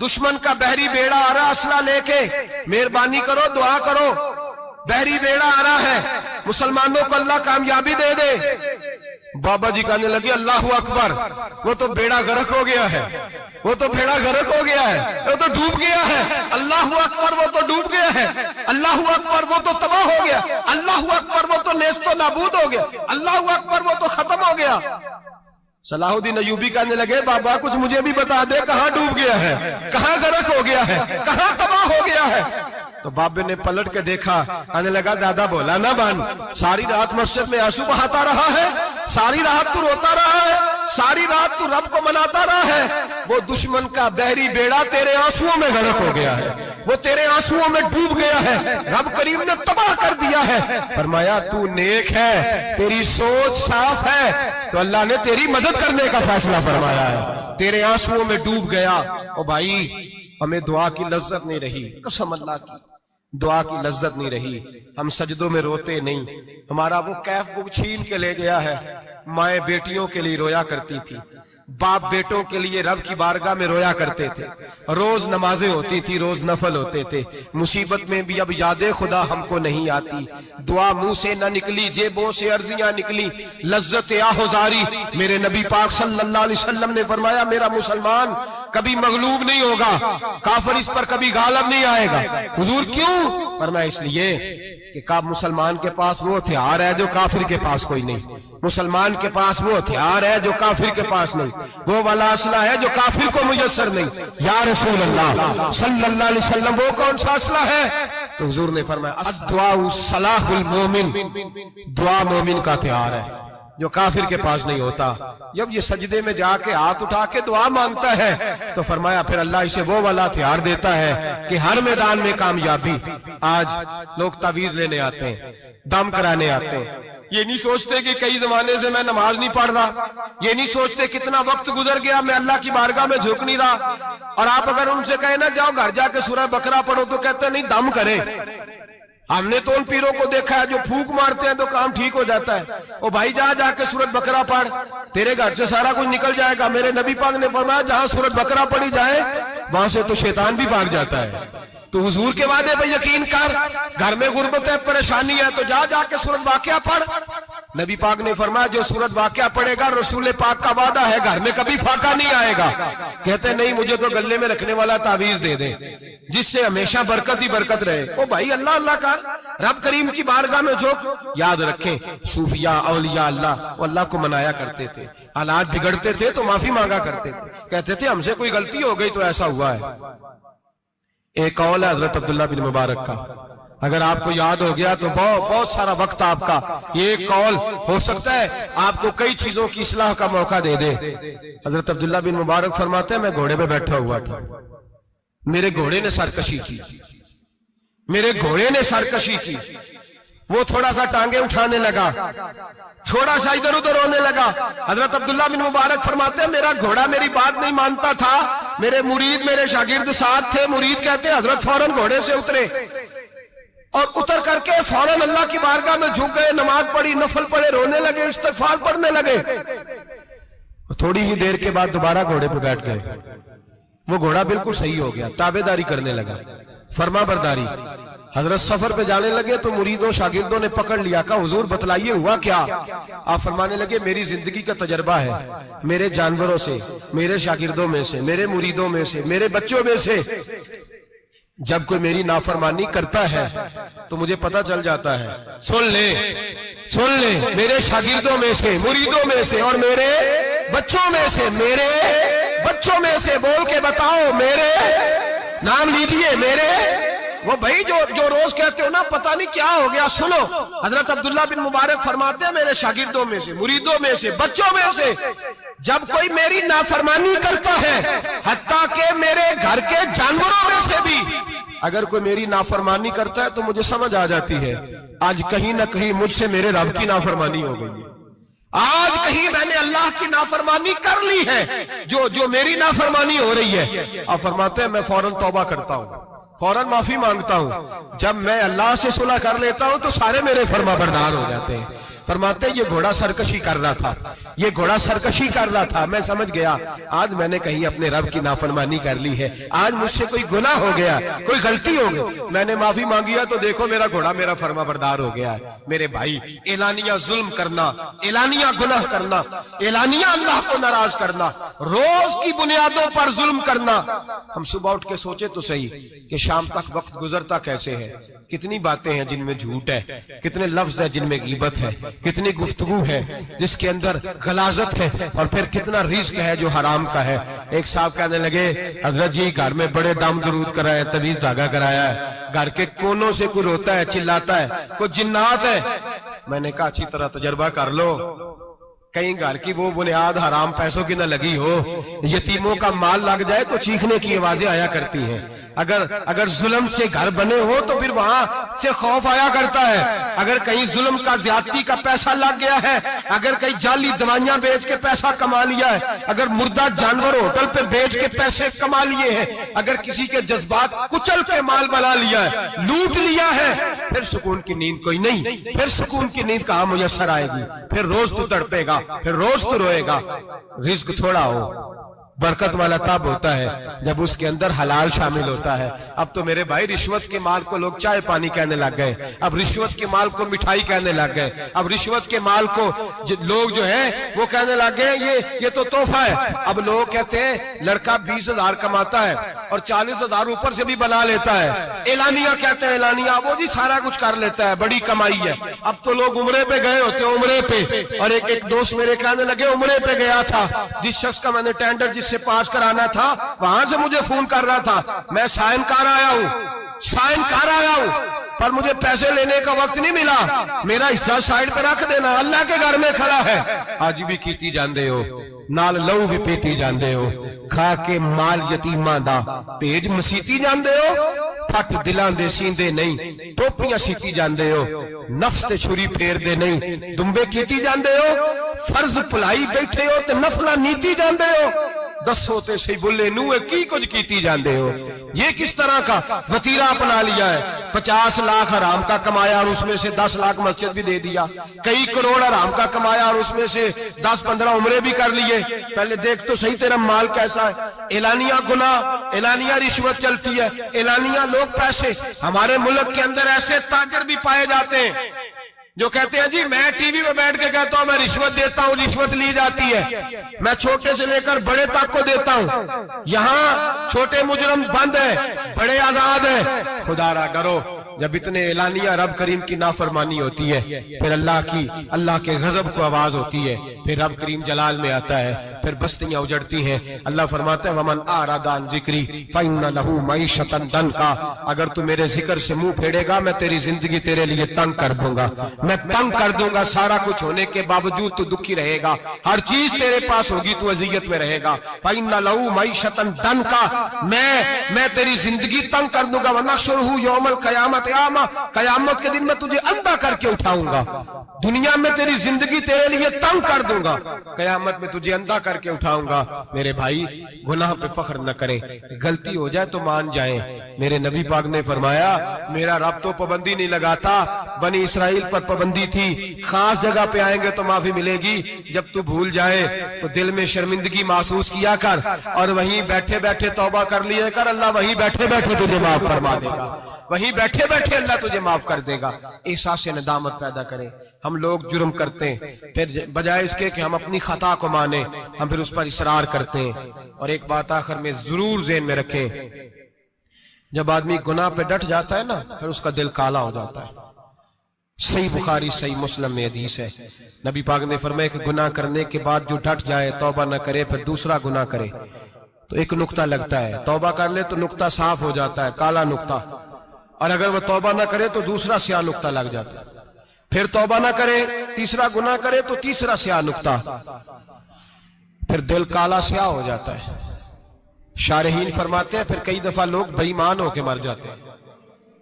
دشمن کا بحری بیڑا آ رہا اسلحہ لے کے، مہربانی کرو دعا کرو، بحری بیڑا آ رہا ہے، مسلمانوں کو اللہ کامیابی دے دے۔ بابا جی کہنے لگے اللہ اکبر، وہ تو بیڑا غرق ہو گیا ہے، وہ تو بیڑا غرق ہو گیا ہے، وہ تو ڈوب گیا ہے۔ اللہ اکبر، وہ تو ڈوب گیا ہے۔ اللہ اکبر، وہ تو تباہ ہو گیا۔ اللہ اکبر، وہ تو نیست و نابود ہو گیا۔ اللہ اکبر، وہ تو ختم ہو گیا۔ صلاح الدین ایوبی کہنے لگے بابا کچھ مجھے بھی بتا دے، کہاں ڈوب گیا ہے، کہاں غرق ہو گیا ہے، کہاں تباہ ہو گیا ہے؟ تو بابے نے پلٹ کے دیکھا، آنے لگا دادا بولا نہ بان، ساری رات مسجد میں آنسو بہاتا رہا ہے، ساری رات تو روتا رہا ہے، ساری رات تو رب کو مناتا رہا ہے، وہ دشمن کا بحری بیڑا تیرے آنسوؤں میں غرق ہو گیا ہے، وہ تیرے آنسوؤں میں ڈوب گیا ہے، رب کریم نے تباہ کر دیا ہے۔ فرمایا تو نیک ہے، تیری سوچ صاف ہے، تو اللہ نے تیری مدد کرنے کا فیصلہ فرمایا ہے، تیرے آنسوؤں میں ڈوب گیا۔ او بھائی ہمیں دعا کی لذت نہیں رہی، قسم اللہ کی دعا کی لذت نہیں رہی، ہم سجدوں میں روتے نہیں، ہمارا وہ کیف بک چھین کے لے گیا ہے۔ مائیں بیٹیوں کے لیے رویا کرتی تھی، باپ بیٹوں کے لیے رب کی بارگاہ میں رویا کرتے تھے، روز نمازیں ہوتی تھی، روز نفل ہوتے تھے۔ مصیبت میں بھی اب یاد خدا ہم کو نہیں آتی، دعا منہ سے نہ نکلی، جیبوں سے عرضیاں نکلی، لذت آہوزاری۔ میرے نبی پاک صلی اللہ علیہ وسلم نے فرمایا میرا مسلمان کبھی مغلوب نہیں ہوگا، کافر اس پر کبھی غالب نہیں آئے گا۔ حضور کیوں؟ فرمایا اس لیے کہ کب مسلمان کے پاس وہ ہتھیار ہے جو کافر کے پاس کوئی نہیں، مسلمان کے پاس وہ ہتھیار ہے جو کافر کے پاس نہیں، وہ والا اسلحہ ہے جو کافر کو میسر نہیں۔ یا رسول اللہ صلی اللہ علیہ وسلم وہ کون سا اسلحہ ہے؟ تو حضور نے فرمایا الدعاء سلاح المومن، دعا مومن کا ہتھیار ہے جو کافر کے پاس نہیں ہوتا۔ جب یہ سجدے میں جا کے ہاتھ اٹھا کے دعا مانگتا ہے تو فرمایا پھر اللہ اسے وہ والا ہتھیار دیتا ہے کہ ہر میدان میں کامیابی۔ آج لوگ تعویذ لینے آتے ہیں، دم کرانے آتے ہیں، یہ نہیں سوچتے کہ کئی زمانے سے میں نماز نہیں پڑھ رہا، یہ نہیں سوچتے کتنا وقت گزر گیا میں اللہ کی بارگاہ میں جھک نہیں رہا۔ اور آپ اگر ان سے کہیں نا جاؤ گھر جا کے سورہ بقرہ پڑھو تو کہتے نہیں دم کریں۔ ہم نے تو ان پیروں کو دیکھا ہے جو پھونک مارتے ہیں تو کام ٹھیک ہو جاتا ہے۔ او بھائی جا کے سورۃ بقرہ پڑھ، تیرے گھر سے سارا کچھ نکل جائے گا۔ میرے نبی پاک نے فرمایا جہاں سورۃ بقرہ پڑھی جائے وہاں سے تو شیطان بھی بھاگ جاتا ہے۔ تو حضور کے وعدے پہ یقین کر، گھر میں غربت ہے، پریشانی ہے تو جا کے سورۃ واقعہ پڑھ۔ نبی پاک نے فرمایا جو سورۃ واقعہ پڑھے گا رسول پاک کا وعدہ ہے گھر میں کبھی فاقہ نہیں آئے گا۔ کہتے نہیں مجھے تو گلے میں رکھنے والا تعویذ دے دیں جس سے ہمیشہ برکت ہی برکت رہے۔ او بھائی اللہ اللہ کا رب کریم کی بارگاہ میں جھک۔ یاد رکھیں صوفیاء اولیاء اللہ وہ اللہ کو منایا کرتے تھے، حالات بگڑتے تھے تو معافی مانگا کرتے تھے، کہتے تھے ہم سے کوئی غلطی ہو گئی تو ایسا ہوا ہے۔ ایک قول ہے حضرت عبداللہ بن مبارک کا، اگر آپ کو یاد ہو گیا تو بہت سارا وقت آپ کا یہ ایک قول ہو سکتا ہے آپ کو کئی چیزوں کی اصلاح کا موقع دے دے۔ حضرت عبداللہ بن مبارک فرماتے ہیں میں گھوڑے پہ بیٹھا ہوا تھا، میرے گھوڑے نے سرکشی کی، میرے گھوڑے نے سرکشی کی، وہ تھوڑا سا ٹانگیں اٹھانے لگا، تھوڑا سا ادھر ادھر ہونے لگا۔ حضرت عبداللہ بن مبارک فرماتے ہیں میرا گھوڑا میری بات نہیں مانتا تھا، میرے مرید میرے شاگرد ساتھ تھے، مرید کہتے ہیں حضرت فوراً گھوڑے سے اترے اور اتر کر کے فوراً اللہ کی بارگاہ میں جھک گئے، نماز پڑھی، نفل پڑھے، رونے لگے، استغفار پڑھنے لگے۔ تھوڑی ہی دیر کے بعد دوبارہ گھوڑے پہ بیٹھ گئے، وہ گھوڑا بالکل صحیح ہو گیا، تابعداری کرنے لگا، فرما برداری۔ حضرت سفر پہ جانے لگے تو مریدوں شاگردوں نے پکڑ لیا، کہا حضور بتلائیے ہوا کیا؟ آپ فرمانے لگے میری زندگی کا تجربہ ہے، میرے جانوروں سے، میرے شاگردوں میں سے، میرے مریدوں میں سے، میرے بچوں میں سے جب کوئی میری نافرمانی کرتا ہے تو مجھے پتہ چل جاتا ہے۔ سن لے میرے شاگردوں میں سے، مریدوں میں سے اور میرے بچوں میں سے، میرے بچوں میں سے بول کے بتاؤ، میرے نام لیجیے، میرے وہ بھائی جو روز کہتے ہو نا پتہ نہیں کیا ہو گیا، سنو حضرت عبداللہ بن مبارک فرماتے ہیں میرے شاگردوں میں سے، مریدوں میں سے، بچوں میں سے جب کوئی میری نافرمانی کرتا ہے حتیٰ کہ میرے گھر کے جانوروں میں سے بھی اگر کوئی میری نافرمانی کرتا ہے تو مجھے سمجھ آ جاتی ہے آج کہیں نہ کہیں مجھ سے میرے رب کی نافرمانی ہو گئی ہے، آج کہیں میں نے اللہ کی نافرمانی کر لی ہے جو میری نافرمانی ہو رہی ہے۔ آپ فرماتے ہیں میں فوراً توبہ کرتا ہوں، فوراً معافی مانگتا ہوں، جب میں اللہ سے صلح کر لیتا ہوں تو سارے میرے فرما بردار ہو جاتے ہیں۔ فرماتے ہیں یہ گھوڑا سرکشی کر رہا تھا، یہ گھوڑا سرکشی کر رہا تھا، میں سمجھ گیا آج میں نے کہیں اپنے رب کی نافرمانی کر لی ہے، آج مجھ سے کوئی گناہ ہو گیا، کوئی غلطی ہو گئی، میں نے معافی مانگی ہے تو دیکھو میرا گھوڑا میرا فرما بردار ہو گیا ہے۔ میرے بھائی اعلانیہ ظلم کرنا، اعلانیہ گناہ کرنا، اعلانیہ اللہ کو ناراض کرنا، روز کی بنیادوں پر ظلم کرنا، ہم صبح اٹھ کے سوچے تو صحیح کہ شام تک وقت گزرتا کیسے ہے، کتنی باتیں ہیں جن میں جھوٹ ہے، کتنے لفظ ہیں جن میں غیبت ہے، کتنی گفتگو ہے جس کے اندر غلاظت ہے، اور پھر کتنا رزق ہے جو حرام کا ہے۔ ایک صاحب کہنے لگے حضرت جی گھر میں بڑے دم درود کرائے، تویز دھاگا کرایا ہے، گھر کے کونوں سے کوئی روتا ہے، چلاتا ہے، کوئی جنات ہے۔ میں نے کہا اچھی طرح تجربہ کر لو، کہیں گھر کی وہ بنیاد حرام پیسوں کی نہ لگی ہو، یتیموں کا مال لگ جائے تو چیخنے کی آوازیں آیا کرتی ہیں۔ اگر ظلم سے گھر بنے ہو تو پھر وہاں سے خوف آیا کرتا ہے، اگر کہیں ظلم کا زیادتی کا پیسہ لگ گیا ہے، اگر کہیں جعلی دوائیاں بیچ کے پیسہ کما لیا ہے، اگر مردہ جانور ہوٹل پہ بیچ کے پیسے کما لیے ہیں، اگر کسی کے جذبات کچل کے مال بنا لیا ہے، لوٹ لیا ہے، پھر سکون کی نیند کوئی نہیں، پھر سکون کی نیند کہاں میسر آئے گی؟ پھر روز تو تڑپے گا، پھر روز تو روئے گا۔ رزق تھوڑا ہو برکت والا تب ہوتا ہے جب اس کے اندر حلال شامل ہوتا ہے۔ اب تو میرے بھائی رشوت کے مال کو لوگ چائے پانی کہنے لگ گئے، اب رشوت کے مال کو مٹھائی کہنے لگ گئے، اب رشوت کے مال کو لوگ جو ہے وہ کہنے لگ گئے یہ تو تحفہ ہے۔ اب لوگ کہتے ہیں لڑکا 20,000 کماتا ہے اور 40,000 اوپر سے بھی بنا لیتا ہے، اعلانیہ کہتے ہیں، اعلانیہ وہ جی سارا کچھ کر لیتا ہے، بڑی کمائی ہے۔ اب تو لوگ عمرے پہ گئے ہوتے ہیں، عمرے پہ، اور ایک دوست میرے کہنے لگے عمرے پہ گیا تھا، جس شخص کا میں نے ٹینڈر سے پاس کرانا تھا وہاں سے مجھے فون کر رہا تھا، میں سائن کر آیا ہوں پر مجھے پیسے لینے کا وقت نہیں ملا، میرا حصہ سائڈ پہ رکھ دینا، اللہ کے گھر میں کھڑا ہے۔ آج بھی کیتی جاندے ہو، نال لو بھی پیتی جاندے ہو، کھا کے مال یتیماں دا پیج مسیتی جاندے ہو، پھٹ دلاں دے سیندے نہیں، ٹوپیاں سیتی جاندے ہو، نفس تے چھری پھیر دے نہیں، دمبے کیتی جاندے ہو، فرض پلائی بیٹھے ہو تے نفلہ نیتی جاندے ہو، دسو تے سی بلے نوے کی کچھ کیتی جاندے ہو۔ یہ کس طرح کا وتیرہ اپنا لیا ہے؟ 50 لاکھ حرام کا کمایا اور اس میں سے 10 لاکھ مسجد بھی دے دیا، کئی کروڑ حرام کا کمایا اور اس میں سے 10-15 عمرے بھی کر لیے۔ پہلے دیکھ تو صحیح تیرا مال کیسا ہے۔ اعلانیہ گناہ، اعلانیہ رشوت چلتی ہے، اعلانیہ لوگ پیسے۔ ہمارے ملک کے اندر ایسے تاجر بھی پائے جاتے ہیں جو کہتے ہیں جی میں ٹی وی میں بیٹھ کے کہتا ہوں میں رشوت دیتا ہوں، رشوت لی جاتی ہے، میں چھوٹے سے لے کر بڑے تک کو دیتا ہوں، یہاں چھوٹے مجرم بند ہیں، بڑے آزاد ہیں۔ خدا را ڈرو، جب اتنے اعلانیہ رب کریم کی نافرمانی ہوتی ہے پھر اللہ کے غضب کو آواز ہوتی ہے، پھر رب کریم جلال میں آتا ہے، پھر بستیاں اجڑتی ہیں۔ اللہ فرماتا ہے وَمَنْ أَعْرَضَ عَنْ ذِكْرِي فَإِنَّ لَهُ مَعِيشَةً ضَنْكًا، اگر تو میرے ذکر سے منہ پھیرے گا میں تیری زندگی تیرے لیے تنگ کر دوں گا، میں تنگ کر دوں گا، سارا کچھ ہونے کے باوجود تو دکھی رہے گا، ہر چیز تیرے پاس ہوگی تو اذیت میں رہے گا۔ فَإِنَّ لَهُ مَعِيشَةً ضَنْكًا، میں تیری زندگی تنگ کر دوں گا۔ وَنَحْشُرُهُ يَوْمَ الْقِيَامَةِ أَعْمَىٰ، قیامت کے دن میں تجھے اندھا کر کے اٹھاؤں گا۔ دنیا میں تیری زندگی تیرے لیے تنگ کر دوں گا، قیامت میں تجھے اندھا کر کے اٹھاؤں گا۔ میرے بھائی گناہ پہ فخر نہ کریں، غلطی ہو جائے تو مان جائیں۔ میرے نبی پاک نے فرمایا میرا رب تو پابندی نہیں لگاتا، بنی اسرائیل پر پابندی تھی، خاص جگہ پہ آئیں گے تو معافی ملے گی، جب تو بھول جائے تو دل میں شرمندگی محسوس کیا کر اور وہیں بیٹھے بیٹھے توبہ کر لیے کر، اللہ وہیں بیٹھے بیٹھے تجھے معاف فرما دے گا، وہیں بیٹھے بیٹھے اللہ تجھے معاف کر دے گا۔ احساس ندامت پیدا کریں۔ ہم لوگ جرم کرتے ہیں، پھر بجائے اس کے کہ ہم اپنی خطا کو مانیں ہم پھر اس پر اصرار کرتے ہیں۔ اور ایک بات آخر میں ضرور ذہن میں رکھیں، جب آدمی گناہ پہ ڈٹ جاتا ہے نا پھر اس کا دل کالا ہو جاتا ہے۔ صحیح بخاری صحیح مسلم میں حدیث ہے، نبی پاک نے فرمایا کہ گناہ کرنے کے بعد جو ڈٹ جائے توبہ نہ کرے پھر دوسرا گناہ کرے تو ایک نقطہ لگتا ہے، توبہ کر لے تو نقطہ صاف ہو جاتا ہے، کالا نقطہ، اور اگر وہ توبہ نہ کرے تو دوسرا سیاہ نقطہ لگ جاتا ہے، پھر توبہ نہ کرے تیسرا گناہ کرے تو تیسرا سیاہ نقطہ، پھر دل کالا سیاہ ہو جاتا ہے۔ شارحین فرماتے ہیں پھر کئی دفعہ لوگ بے ایمان ہو کے مر جاتے ہیں۔